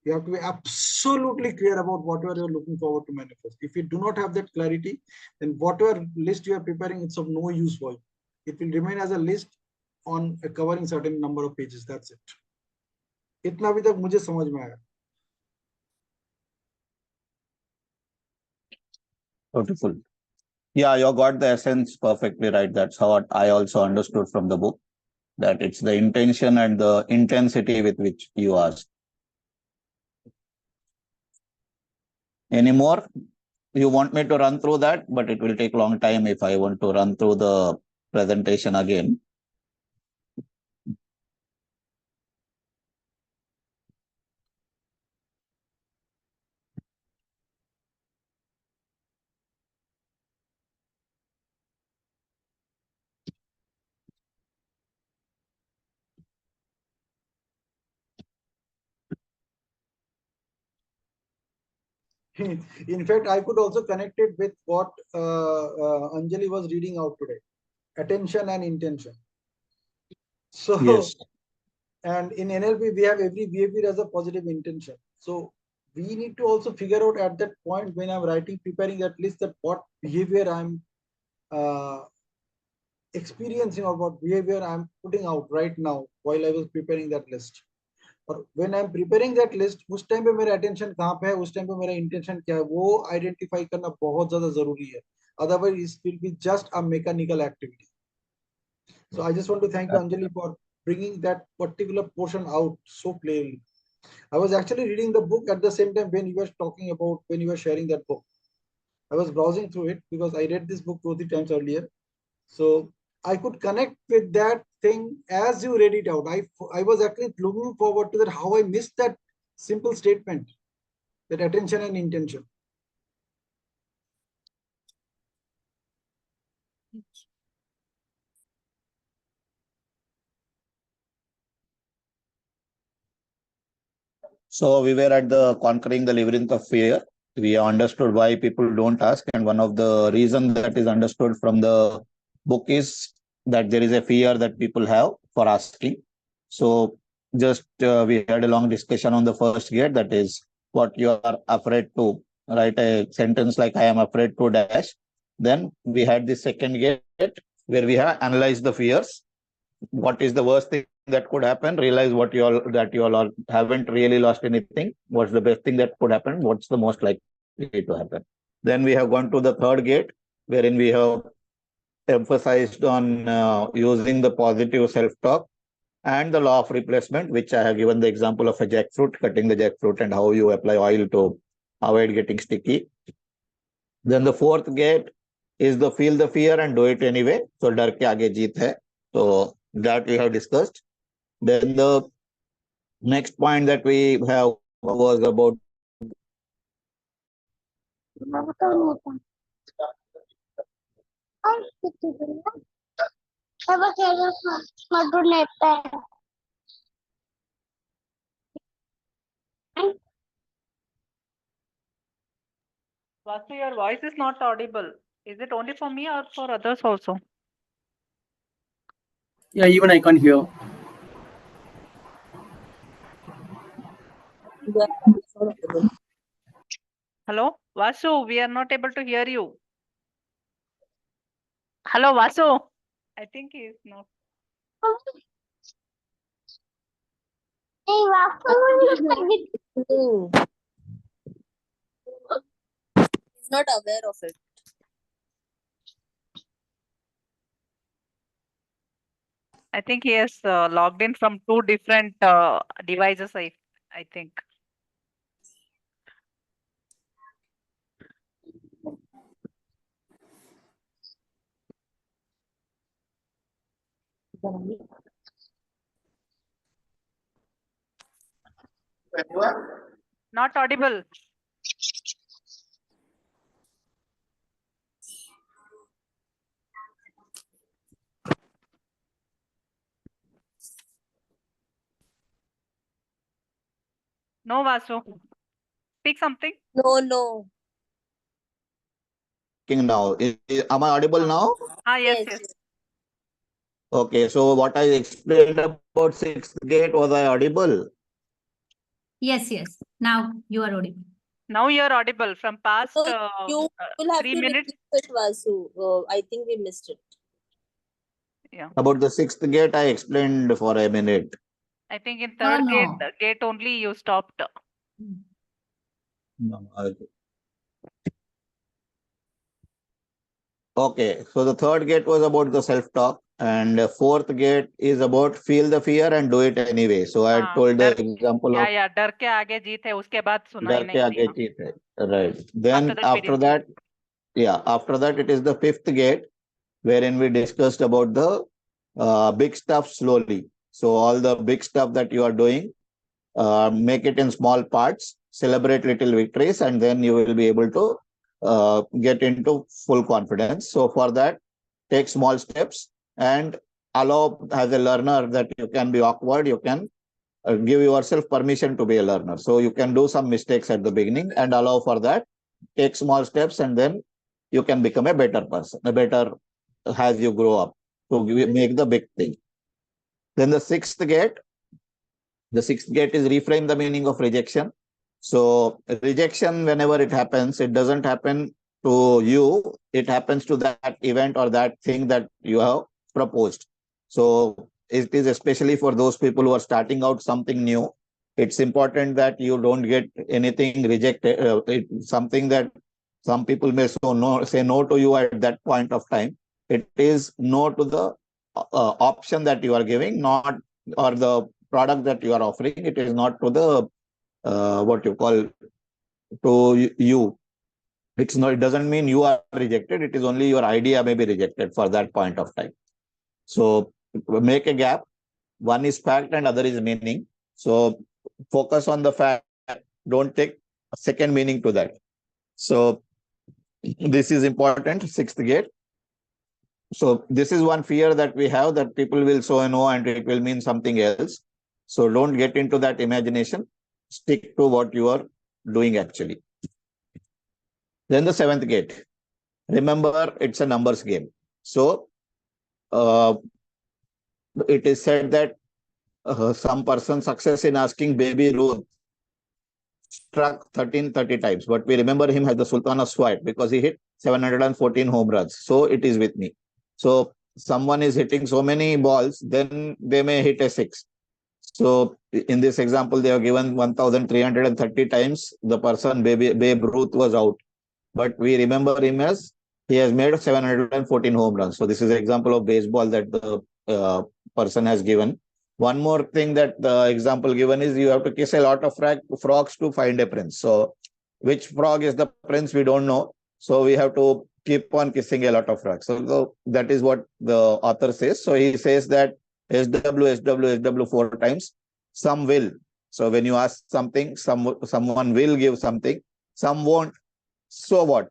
You have to be absolutely clear about whatever you're looking forward to manifest. If you do not have that clarity, then whatever list you are preparing, it's of no use for you. It will remain as a list on covering certain number of pages. That's it. इतना भी तक मुझे समझ में आया. Beautiful. Yeah, you got the essence perfectly right. That's how I also understood from the book. that it's the intention and the intensity with which you ask. Any more? You want me to run through that, but it will take long time if I want to run through the presentation again. In fact, I could also connect it with what Anjali was reading out today: attention and intention. So, Yes. and in NLP, we have every behavior as a positive intention. So, we need to also figure out at that point when I'm writing, preparing that list, that what behavior I'm experiencing or what behavior I'm putting out right now while I was preparing that list. और when I'm preparing that list, उस time पे मेरा attention कहाँ पे है, उस time पे मेरा intention क्या है, वो identify करना बहुत ज़्यादा ज़रूरी है. Otherwise, it will be just a mechanical activity. So I just want to thank you, Anjali, for bringing that particular portion out so clearly. I was actually reading the book at the same time when you were talking about, when you were sharing that book. I was browsing through it because I read this book 2 or 3 times earlier. So I could connect with that thing as you read it out. I was actually looking forward to that, how I missed that simple statement, that attention and intention. So we were at the conquering the labyrinth of fear. We understood why people don't ask, and one of the reasons that is understood from the book is that there is a fear that people have for asking. So just we had a long discussion on the first gate, that is what you are afraid to. Write a sentence like I am afraid to dash. Then we had the second gate where we have analyzed the fears. What is the worst thing that could happen? Realize what you all haven't really lost anything. What's the best thing that could happen? What's the most likely to happen? Then we have gone to the third gate, wherein we have emphasized on using the positive self-talk and the law of replacement, which I have given the example of a jackfruit, cutting the jackfruit and how you apply oil to avoid getting sticky. Then the fourth gate is the feel the fear and do it anyway. So डर के आगे जीत है. So that we have discussed. Then the next point that we have was about Vasu, your voice is not audible. Is it only for me or for others also? Yeah, even I can't hear. Yeah, it's not audible. Hello, Vasu, we are not able to hear you. Hello, Vasu. I think he is not. No. He's not aware of it. I think he has logged in from 2 different devices. I think. Not audible. No, Vasu. Speak something. No. now. Am I audible now? Yes. Yes. Okay, so what I explained about sixth gate, was I audible? Yes. Now you are audible. Now you are audible from past So you will have 3 to minutes. repeat it, Vasu. I think we missed it. Yeah. About the sixth gate, I explained for a minute. I think in third no. gate only you stopped. No, okay, so the third gate was about the self-talk, And fourth gate is about feel the fear and do it anyway. So I हाँ, told the डर example of या डर के आगे जीत है, उसके बाद सुनाई डर के नहीं आगे देना. जीत है. Right. After Then that, we after discuss. that, after that it is the fifth gate wherein we discussed about the big stuff slowly. So all the big stuff that you are doing, make it in small parts, celebrate little victories, and then you will be able to get into full confidence. So for that, take small steps and allow as a learner that you can be awkward, you can give yourself permission to be a learner. So you can do some mistakes at the beginning and allow for that. Take small steps and then you can become a better person, a better as you grow up to make the big thing. Then the sixth gate is reframe the meaning of rejection. So rejection, whenever it happens, it doesn't happen to you. It happens to that event or that thing that you have proposed. So it is especially for those people who are starting out something new. It's important that you don't get anything rejected. Something that some people may say no to you at that point of time. It is no to the option that you are giving, not or the product that you are offering. It is not to the what you call to you. It's not. It doesn't mean you are rejected. It is only your idea may be rejected for that point of time. So make a gap. One is fact and other is meaning. So focus on the fact. Don't take a second meaning to that. So this is important. Sixth gate. So this is one fear that we have, that people will say no and it will mean something else. So don't get into that imagination. Stick to what you are doing actually. Then the seventh gate. Remember, it's a numbers game. So it is said that some person's success in asking baby Ruth struck 1330 times. But we remember him as the Sultan of Swipe because he hit 714 home runs. So it is with me. So someone is hitting so many balls, then they may hit a six. So in this example, they have given 1330 times the person Babe Ruth was out. But we remember him as he has made 714 home runs. So this is an example of baseball that the person has given. One more thing that the example given is you have to kiss a lot of frogs to find a prince. So which frog is the prince, we don't know. So we have to keep on kissing a lot of frogs. So that is what the author says. So he says that SW, SW, SW 4 times. Some will. So when you ask something, someone will give something. Some won't. So what?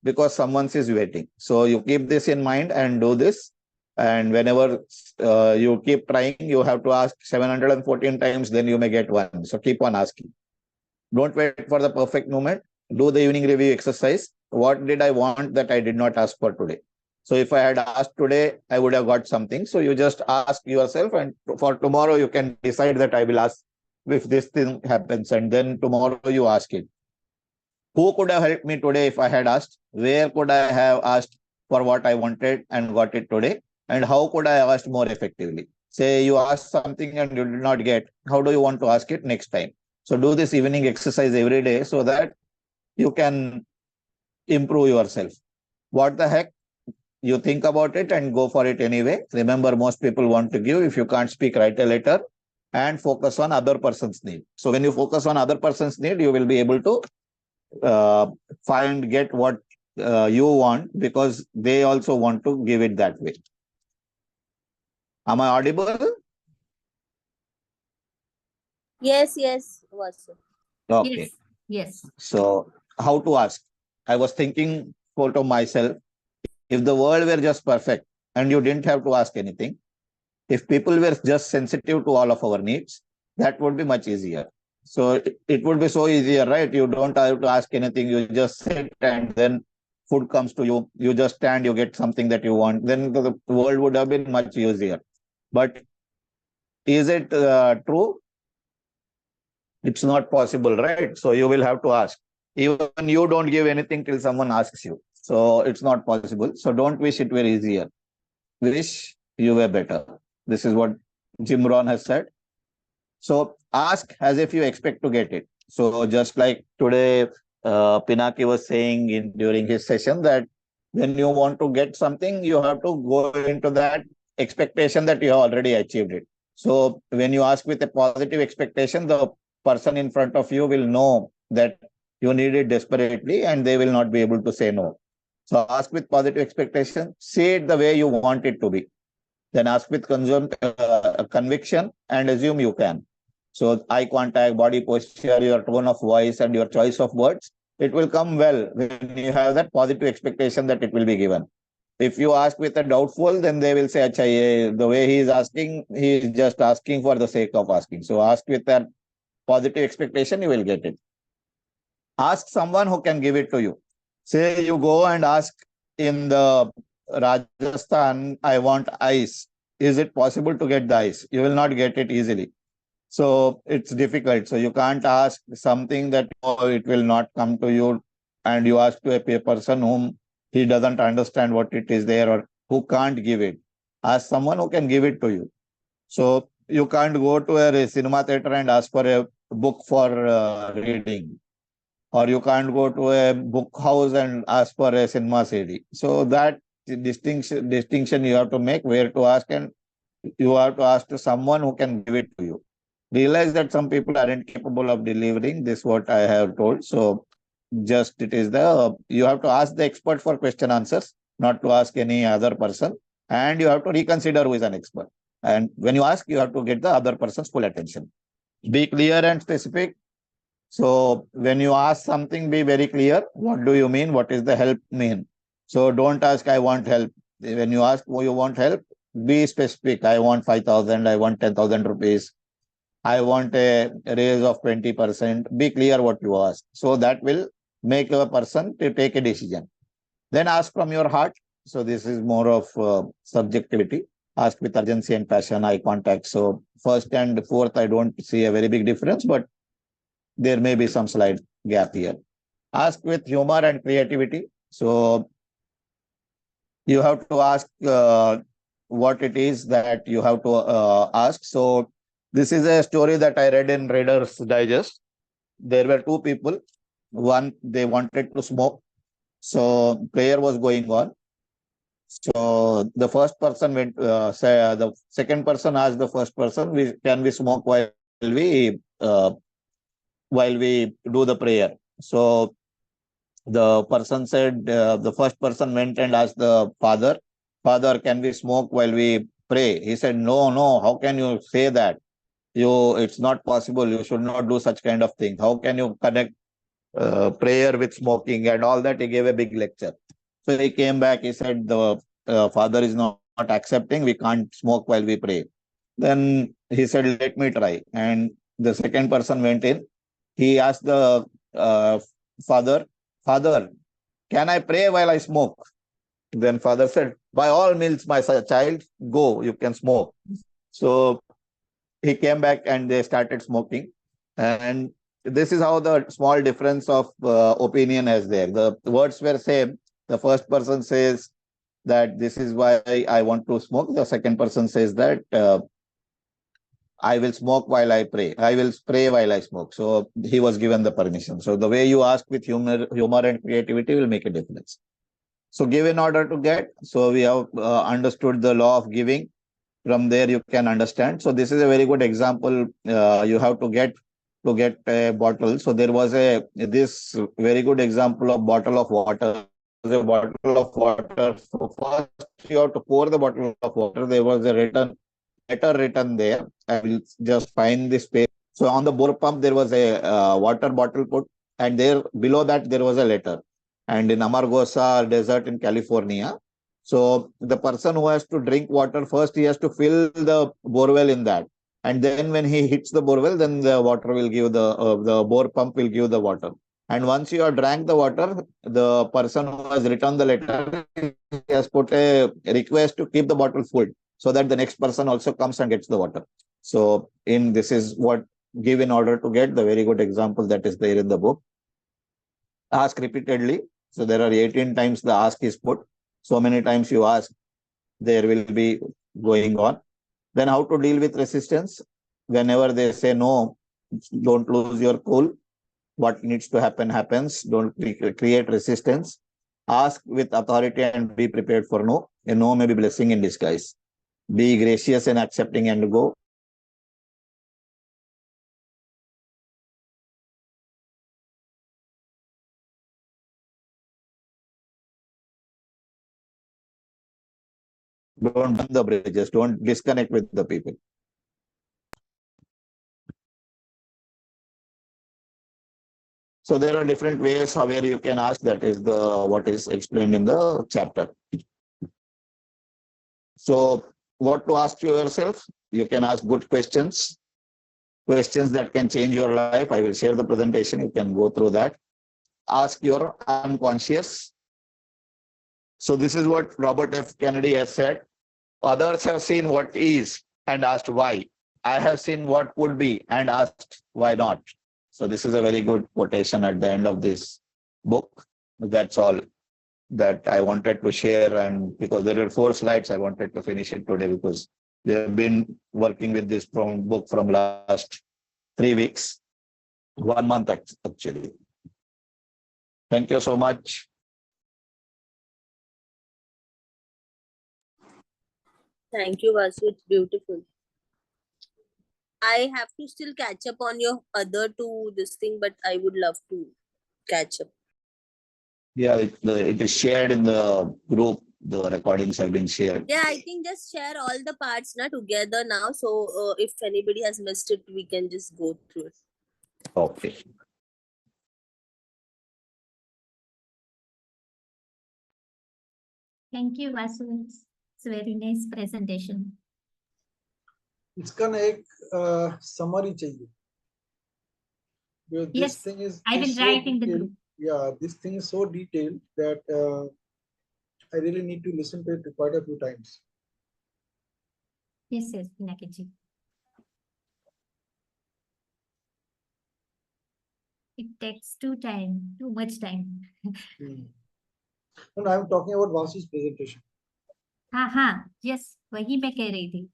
Because someone is waiting. So you keep this in mind and do this. And whenever you keep trying, you have to ask 714 times, then you may get one. So keep on asking. Don't wait for the perfect moment. Do the evening review exercise. What did I want that I did not ask for today? So if I had asked today, I would have got something. So you just ask yourself, and for tomorrow, you can decide that I will ask if this thing happens. And then tomorrow you ask it. Who could have helped me today if I had asked? Where could I have asked for what I wanted and got it today? And how could I have asked more effectively? Say you asked something and you did not get. How do you want to ask it next time? So do this evening exercise every day so that you can improve yourself. What the heck? You think about it and go for it anyway. Remember, most people want to give. If you can't speak, write a letter and focus on other person's need. So when you focus on other person's need, you will be able to get what you want, because they also want to give it that way. Am I audible? Yes, yes, Vasu. Okay. Yes. So how to ask? I was thinking to myself, if the world were just perfect and you didn't have to ask anything, if people were just sensitive to all of our needs, that would be much easier. So it would be so easier, right? You don't have to ask anything. You just sit and then food comes to you. You just stand, you get something that you want. Then the world would have been much easier. But is it true? It's not possible, right? So you will have to ask. Even you don't give anything till someone asks you. So it's not possible. So don't wish it were easier. Wish you were better. This is what Jim Rohn has said. So ask as if you expect to get it. So just like today, Pinaki was saying during his session that when you want to get something, you have to go into that expectation that you have already achieved it. So when you ask with a positive expectation, the person in front of you will know that you need it desperately and they will not be able to say no. So ask with positive expectation, say it the way you want it to be. Then ask with conviction and assume you can. So eye contact, body posture, your tone of voice and your choice of words, it will come well when you have that positive expectation that it will be given. If you ask with a doubtful, then they will say, Acha, the way he is asking, he is just asking for the sake of asking. So ask with that positive expectation, you will get it. Ask someone who can give it to you. Say you go and ask in the Rajasthan, I want ice. Is it possible to get the ice? You will not get it easily. So it's difficult. So you can't ask something that it will not come to you, and you ask to a person whom he doesn't understand what it is there or who can't give it. Ask someone who can give it to you. So you can't go to a cinema theater and ask for a book for reading, or you can't go to a book house and ask for a cinema CD. So that distinction you have to make where to ask, and you have to ask to someone who can give it to you. Realize that some people aren't capable of delivering this, what I have told. So just it is you have to ask the expert for question answers, not to ask any other person. And you have to reconsider who is an expert. And when you ask, you have to get the other person's full attention. Be clear and specific. So when you ask something, be very clear. What do you mean? What is the help mean? So don't ask, I want help. When you ask, oh, you want help, be specific. I want 5,000, I want 10,000 rupees. I want a raise of 20%. Be clear what you ask. So that will make a person to take a decision. Then ask from your heart. So this is more of subjectivity. Ask with urgency and passion, eye contact. So first and fourth, I don't see a very big difference, but there may be some slight gap here. Ask with humor and creativity. So you have to ask what it is that you have to ask. So this is a story that I read in Reader's Digest. There were two people. One, they wanted to smoke. So prayer was going on. So the first person went, the second person asked the first person, can we smoke while we do the prayer? So the person said, the first person went and asked the father, Father, can we smoke while we pray? He said, no, how can you say that? It's not possible. You should not do such kind of thing. How can you connect prayer with smoking and all that? He gave a big lecture. So he came back. He said, the father is not accepting. We can't smoke while we pray. Then he said, let me try. And the second person went in. He asked the father, can I pray while I smoke? Then father said, by all means, my child, go, you can smoke. So he came back and they started smoking. And this is how the small difference of opinion is there. The words were same. The first person says that this is why I want to smoke. The second person says that I will smoke while I pray. I will pray while I smoke. So he was given the permission. So the way you ask with humor and creativity will make a difference. So give in order to get. So we have understood the law of giving. From there you can understand. So this is a very good example. You have to get a bottle. So there was this very good example of bottle of water. A bottle of water. So first you have to pour the bottle of water. There was a letter written there. I will just find this page. So on the bore pump there was a water bottle put, and there below that there was a letter. And in Amargosa desert in California, so the person who has to drink water first, he has to fill the borewell in that. And then when he hits the borewell, then the water will give the bore pump will give the water. And once you have drank the water, the person who has written the letter has put a request to keep the bottle full so that the next person also comes and gets the water. So this is what give in order to get, the very good example that is there in the book. Ask repeatedly. So there are 18 times the ask is put. So many times you ask, there will be going on. Then how to deal with resistance. Whenever they say no, don't lose your cool. What needs to happen happens. Don't create resistance. Ask with authority and be prepared for no. A no may be blessing in disguise. Be gracious and accepting and go. Don't burn the bridges. Don't disconnect with the people. So there are different ways how where you can ask. That is the what is explained in the chapter. So what to ask yourself? You can ask good questions, questions that can change your life. I will share the presentation. You can go through that. Ask your unconscious. So this is what Robert F. Kennedy has said. Others have seen what is and asked why. I have seen what could be and asked why not. So this is a very good quotation at the end of this book. That's all that I wanted to share. And because there are 4 slides, I wanted to finish it today because they have been working with this book from last 3 weeks, 1 month actually. Thank you so much. Thank you, Vasu. It's beautiful. I have to still catch up on your other 2 this thing, but I would love to catch up. Yeah, it is shared in the group. The recordings have been shared. Yeah, I think just share all the parts together now. So if anybody has missed it, we can just go through it. Okay. Thank you, Vasu. It's a very nice presentation. इसका ना एक summary चाहिए. This Yes, thing is I will so write in the detailed. group. Yeah, this thing is so detailed that I really need to listen to it quite a few times. Yes, Pinaki. It takes too much time. And I'm talking about Vasu's presentation. हाँ, yes, वही मैं कह रही थी.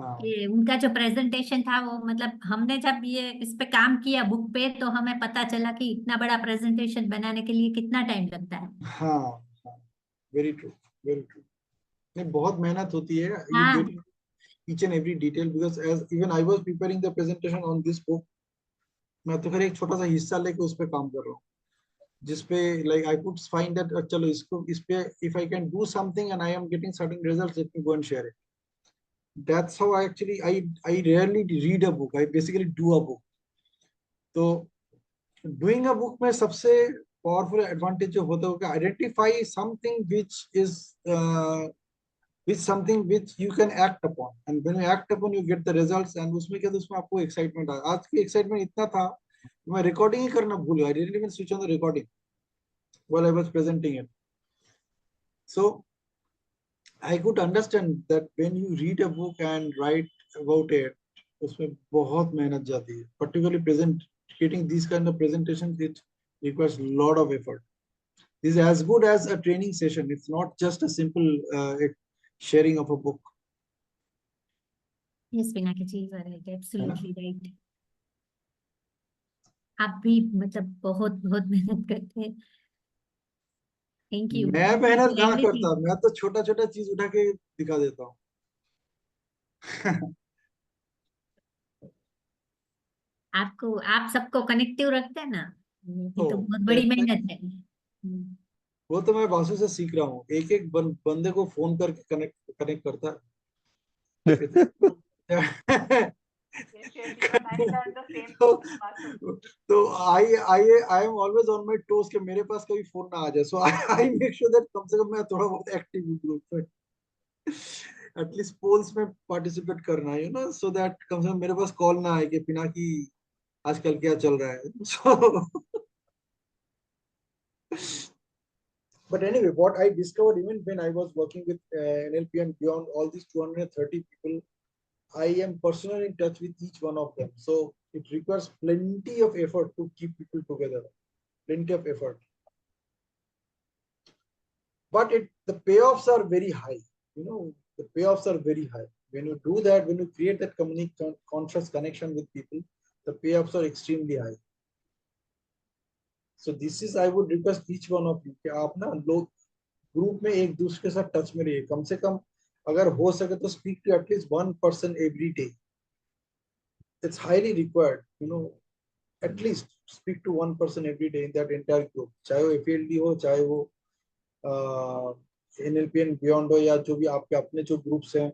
कि उनका जो presentation था वो मतलब हमने जब ये इस पे काम किया बुक पे तो हमें पता चला कि इतना बड़ा प्रेजेंटेशन बनाने के लिए कितना टाइम लगता है. हाँ, very true, very true. नहीं, बहुत मेहनत होती है. You हाँ. get each and every detail because as even I was preparing the presentation on this book, मैं तो फिर एक छोटा सा हिस्सा लेके उस पे काम कर रहा हूँ जिसपे like I could find that चलो इसको इस पे if I can do something and I am getting certain results, let me go and share it. That's how I actually I rarely read a book. I basically do a book. तो doing a book में सबसे powerful advantage जो होता है कि identify something which something which you can act upon, and when you act upon you get the results. And उसमें क्या उसमें आपको excitement आया. आज की excitement इतना था मैं recording ही करना भूल गया. I didn't even switch on the recording while I was presenting it. So I could understand that when you read a book and write about it, उसमें बहुत मेहनत जाती है. Particularly getting these kind of presentations, it requires a lot of effort. This is as good as a training session. It's not just a simple sharing of a book. Yes, Pinaki ji, you are right, absolutely right. आप भी मतलब बहुत बहुत मेहनत करते हैं. Thank you. मैं मेहनत कहाँ Everything. करता, मैं तो छोटा छोटा चीज उठा के दिखा देता हूँ. आप सबको कनेक्टिव रखते हैं ना, ये तो बहुत बड़ी मेहनत है. वो तो मैं वासु से सीख रहा हूँ. एक एक बंदे को फोन करके कनेक्ट करता है. तो I am always on my toes कि मेरे पास कभी फोन ना आ जाए. So I make sure that कम से कम मैं थोड़ा बहुत एक्टिव हूँ ग्रुप में. At least polls में participate करना है, so that कम से कम मेरे पास कॉल ना आए कि पिनाकी आजकल क्या चल रहा है. So but anyway, what I discovered even when I was working with NLP and beyond all these 230 people, I am personally in touch with each one of them. So it requires plenty of effort to keep people together. Plenty of effort. But the payoffs are very high. The payoffs are very high. When you do that, when you create that conscious connection with people, the payoffs are extremely high. So this is, I would request each one of you कि आप ना लोग group में एक दूसरे के साथ touch में रहिए. कम से कम अगर हो सके तो speak to at least one person every day. It's highly required, you know, at least speak to one person every day in that entire group. चाहे वो FLD हो, चाहे वो NLP and beyond हो, या जो भी आपके अपने जो groups हैं.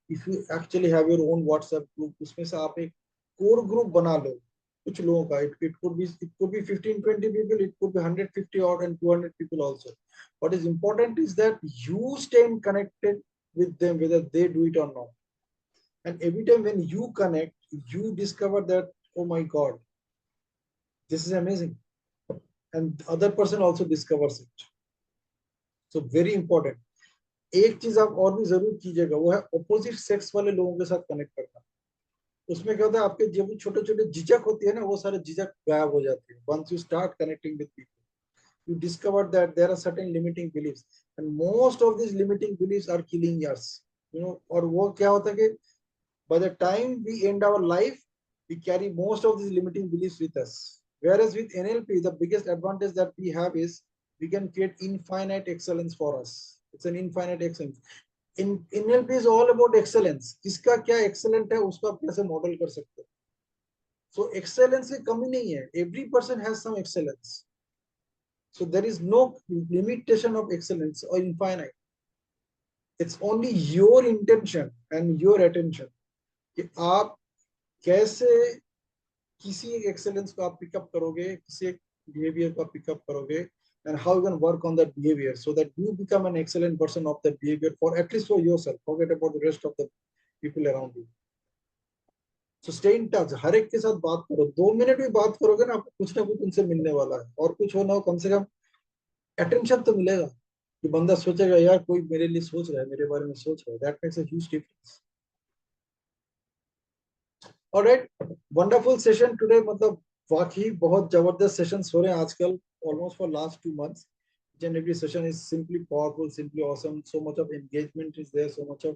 If you actually have your own WhatsApp group, उसमें से आप एक core group बना लो कुछ लोगों का. It could be 15-20 people, it could be 150 or and 200 people also. What is important is that you stay connected with them whether they do it or not. And every time when you connect, you discover that, oh my God, this is amazing. And the other person also discovers it. So very important. एक चीज आप और भी जरूर कीजिएगा, वो है opposite sex वाले लोगों के साथ कनेक्ट करना. उसमें क्या होता है, आपके जब छोटे छोटे झिझक होती है ना, वो सारे झिझक गायब हो जाते हैं. Once you start connecting with people, you discover that there are certain limiting beliefs, and most of these limiting beliefs are killing us. You know, और वो क्या होता है कि by the time we end our life, we carry most of these limiting beliefs with us. Whereas with NLP, the biggest advantage that we have is we can create infinite excellence for us. It's an infinite excellence. In NLP is all about excellence. किसका क्या excellent है, उसको आप कैसे model कर सकते हो. So excellence की कमी नहीं है. Every person has some excellence. So there is no limitation of excellence or infinite. It's only your intention and your attention. कि आप कैसे किसी एक एक्सेलेंस को आप पिकअप करोगे, किसी एक बिहेवियर को आप पिकअप करोगे, and how you can work on that behavior so that you become an excellent person of that behavior, for at least for yourself. Forget about the rest of the people around you. So stay in touch. हर एक के साथ बात करो. 2 minute भी बात करोगे ना, आपको कुछ ना कुछ उनसे मिलने वाला है. और कुछ हो ना हो, कम से कम अटेंशन तो मिलेगा कि बंदा सोचेगा यार कोई मेरे लिए सोच रहा है, मेरे बारे में सोच रहा है. That makes a huge difference. All right, wonderful session today. मतलब वाकई बहुत जबरदस्त सेशंस हो रहे हैं आजकल, almost for last 2 months. Each and every session is simply powerful, simply awesome. So much of engagement is there, so much of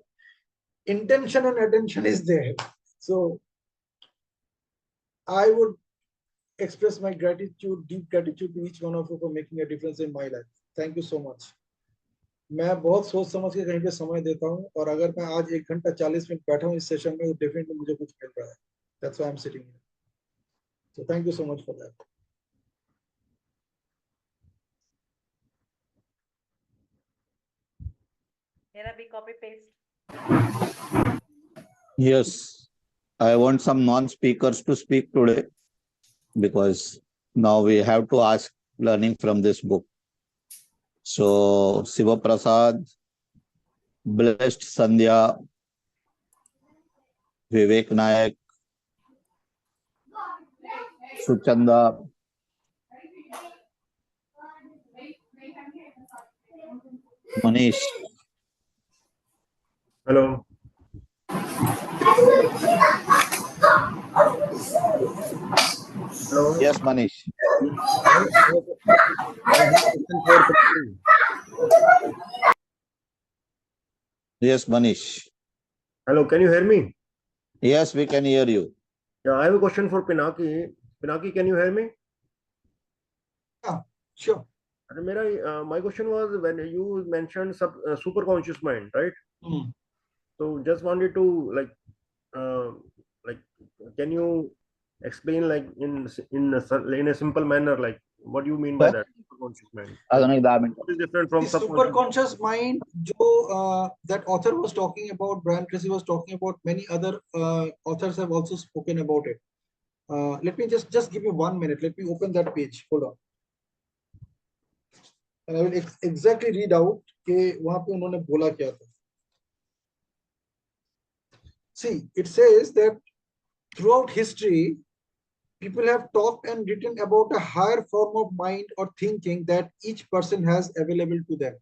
intention and attention is there. So I would express my gratitude, deep gratitude to each one of you for making a difference in my life. Thank you so much. मैं बहुत सोच समझ के कहीं पे समय देता हूँ, और अगर मैं आज 1 घंटा 40 मिनट बैठा हूँ इस सेशन में, तो डेफिनेटली मुझे कुछ मिल रहा है. That's why I'm sitting here. So thank you so much for that. मेरा भी copy paste. Yes, I want some non-speakers to speak today, because now we have to ask learning from this book. So Siva Prasad, Blessed Sandhya, Vivek Nayak, Suchanda, Manish. Hello. Hello. Yes, Manish. Yes, Manish. Hello, can you hear me? Yes, we can hear you. Yeah, I have a question for Pinaki. Pinaki, can you hear me? Yeah, sure. My question was when you mentioned super conscious mind, right? Mm. So just wanted to can you explain in a simple manner, like what do you mean by that super conscious mind? What is different from super conscious mind? जो that author was talking about, Brian Tracy was talking about, many other authors have also spoken about it. Let me just give you 1 minute. Let me open that page. Hold on. And I will exactly read out कि वहाँ पे उन्होंने बोला क्या था. See, it says that throughout history, people have talked and written about a higher form of mind or thinking that each person has available to them.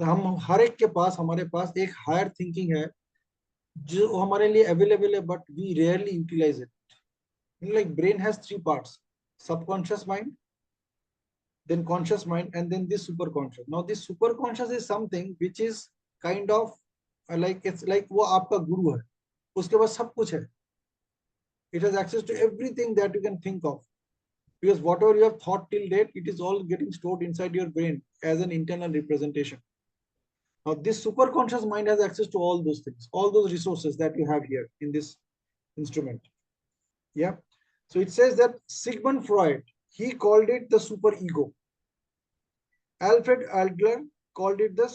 हम हर एक के पास, हमारे पास एक हायर थिंकिंग है जो हमारे लिए अवेलेबल है, but we rarely utilise it. Like brain has 3 parts: subconscious mind, then conscious mind, and then this superconscious. Now this superconscious is something which is kind of like, it's like वो आपका गुरु है, उसके पास सब कुछ है. It has access to everything that you can think of, because whatever you have thought till date, it is all getting stored inside your brain as an internal representation. Now, this superconscious mind has access to all those things, all those resources that you have here in this instrument. Yeah. So it says that Sigmund Freud, he called it the superego. Alfred Adler called it the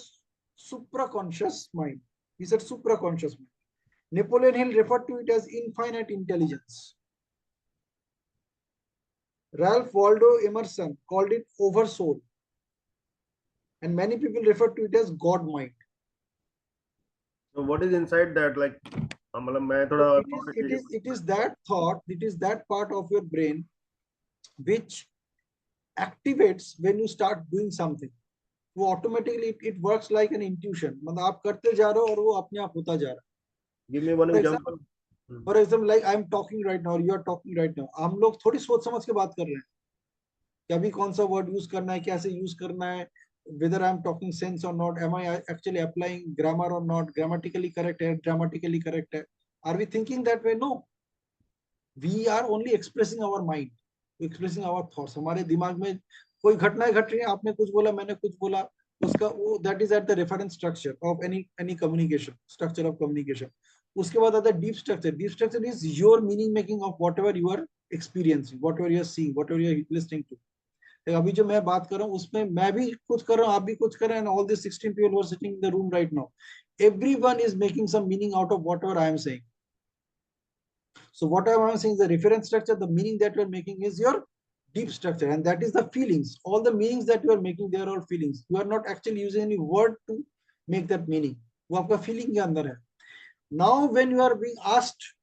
supraconscious mind. He said supraconscious mind. Napoleon Hill referred to it as infinite intelligence. Ralph Waldo Emerson called it oversoul. And many people refer to it as God mind. So what is inside that? Like, it is that thought, it is that part of your brain which activates when you start doing something. वो automatically it works like an intuition. मतलब आप करते जा रहे हो और वो अपने आप होता जा रहा है. Give me one example. For example, like I'm talking right now, or you are talking right now. हम लोग थोड़ी सोच समझ के बात कर रहे हैं कि अभी कौन सा वर्ड यूज करना है, कैसे यूज करना है, whether I'm talking sense or not, am I actually applying grammar or not, grammatically correct है, dramatically correct है. Are we thinking that way? No. We are only expressing our mind, expressing our thoughts. हमारे दिमाग में कोई घटनाएं घट रही है, आपने कुछ बोला, मैंने कुछ बोला, उसका वो that is at the reference structure of any communication, structure of communication. उसके बाद आता है deep structure. Deep structure is your meaning making of whatever you are experiencing, whatever you are seeing, whatever you are listening to. अभी जो मैं बात कर रहा हूँ उसमें मैं भी कुछ कर रहा हूँ, आप भी कुछ कर रहे हैं, and all these 16 people who are sitting in the room right now, everyone is making some meaning out of whatever I am saying. So what I am saying is the reference structure, the meaning that you are making is your deep structure, and that is the feelings. All the meanings that you are making, they are all feelings. You are not actually using any word to make that meaning. वो आपका feeling के अंदर है. Now when you are being asked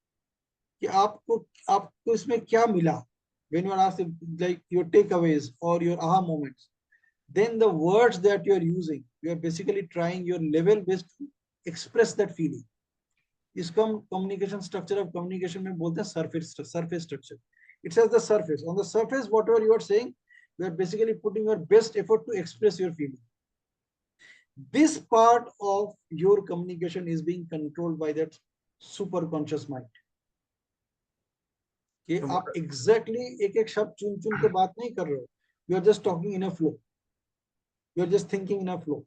कि आपको इसमें क्या मिला, when you are asked like your takeaways or your aha moments, then the words that you are using, you are basically trying your level best to express that feeling. इसको हम communication structure of communication में बोलते हैं surface structure. It says the surface. On the surface, whatever you are saying, you are basically putting your best effort to express your feeling. This part of your communication is being controlled by that super conscious mind. कि आप exactly एक एक शब्द चुन के बात नहीं कर रहे हो. You are just talking in a flow. You are just thinking in a flow.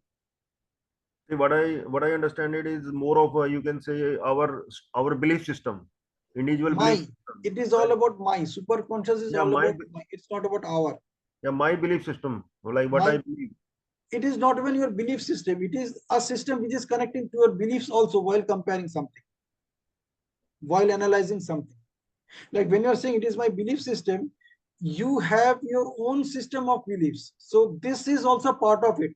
What I understand it is more of you can say our belief system, individual belief system. It is all about my super conscious is all about my. It's not about our. Yeah, my belief system, like what I believe. It is not even your belief system. It is a system which is connecting to your beliefs also while comparing something, while analyzing something. Like when you are saying it is my belief system, you have your own system of beliefs. So this is also part of it.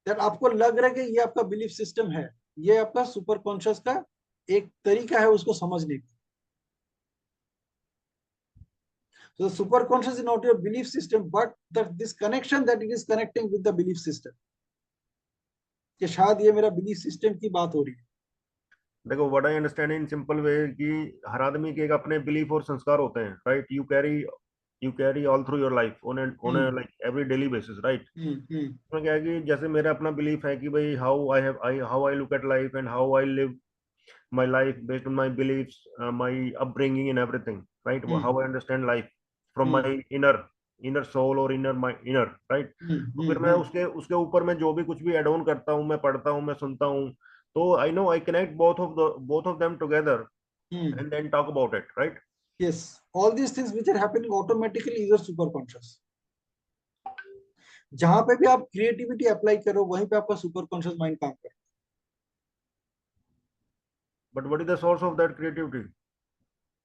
That आपको लग रहा है कि ये आपका belief system है, ये आपका super conscious का एक तरीका है उसको समझने का. So the super conscious is not your belief system, but this connection that it is connecting with the belief system. कि शायद ये मेरा belief system की बात हो रही है. देखो what I understand in simple way कि हर आदमी के एक अपने belief और संस्कार होते हैं, right? You carry all through your life on a like every daily basis, right? उसमें क्या है कि जैसे मेरा अपना belief है कि भाई how I look at life and how I live my life based on my beliefs, my upbringing and everything, right? How I understand life from my inner soul or my inner, right? तो फिर मैं उसके ऊपर मैं जो भी कुछ भी add on करता हूँ, मैं पढ़ता हूँ, मैं सुनता हूँ, तो I know I connect both of them together and then talk about it, right? Yes, all these things which are happening automatically is your superconscious. जहां पे भी आप क्रिएटिविटी अप्लाई करो वहीं पे आपका सुपरकॉन्शियस माइंड काम करे. But what is the source of that creativity?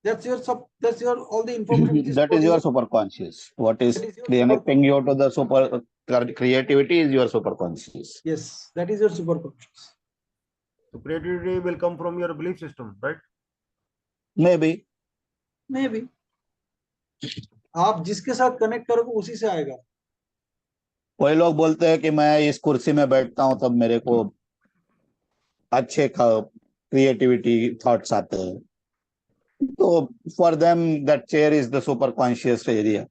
That's your all the information. That is your superconscious. What is connecting you to the super creativity is your superconscious. Yes, that is your superconscious. So creativity will come from your belief system, right? Maybe. आप जिसके साथ connect करोगे उसी से आएगा. कोई लोग बोलते हैं कि मैं इस कुर्सी में बैठता हूं तब मेरे को अच्छे क्रिएटिविटी थॉट्स आते हैं. तो for them that chair is the super conscious area.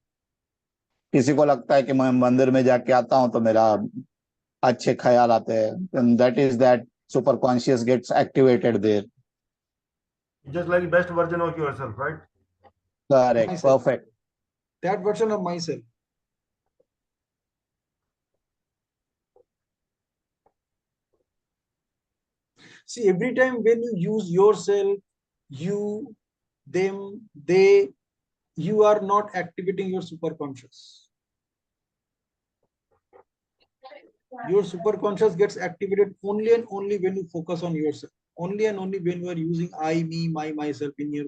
किसी को लगता है कि मैं मंदिर में जाके आता हूं तो मेरा अच्छे ख्याल आते हैं. That is that super conscious gets activated there. Just like best version of yourself, right? Correct. Myself. Perfect. That version of myself. See, every time when you use yourself, you, them, they, you are not activating your superconscious. Your superconscious gets activated only and only when you focus on yourself. Only and only when you are using I, me, my, myself in your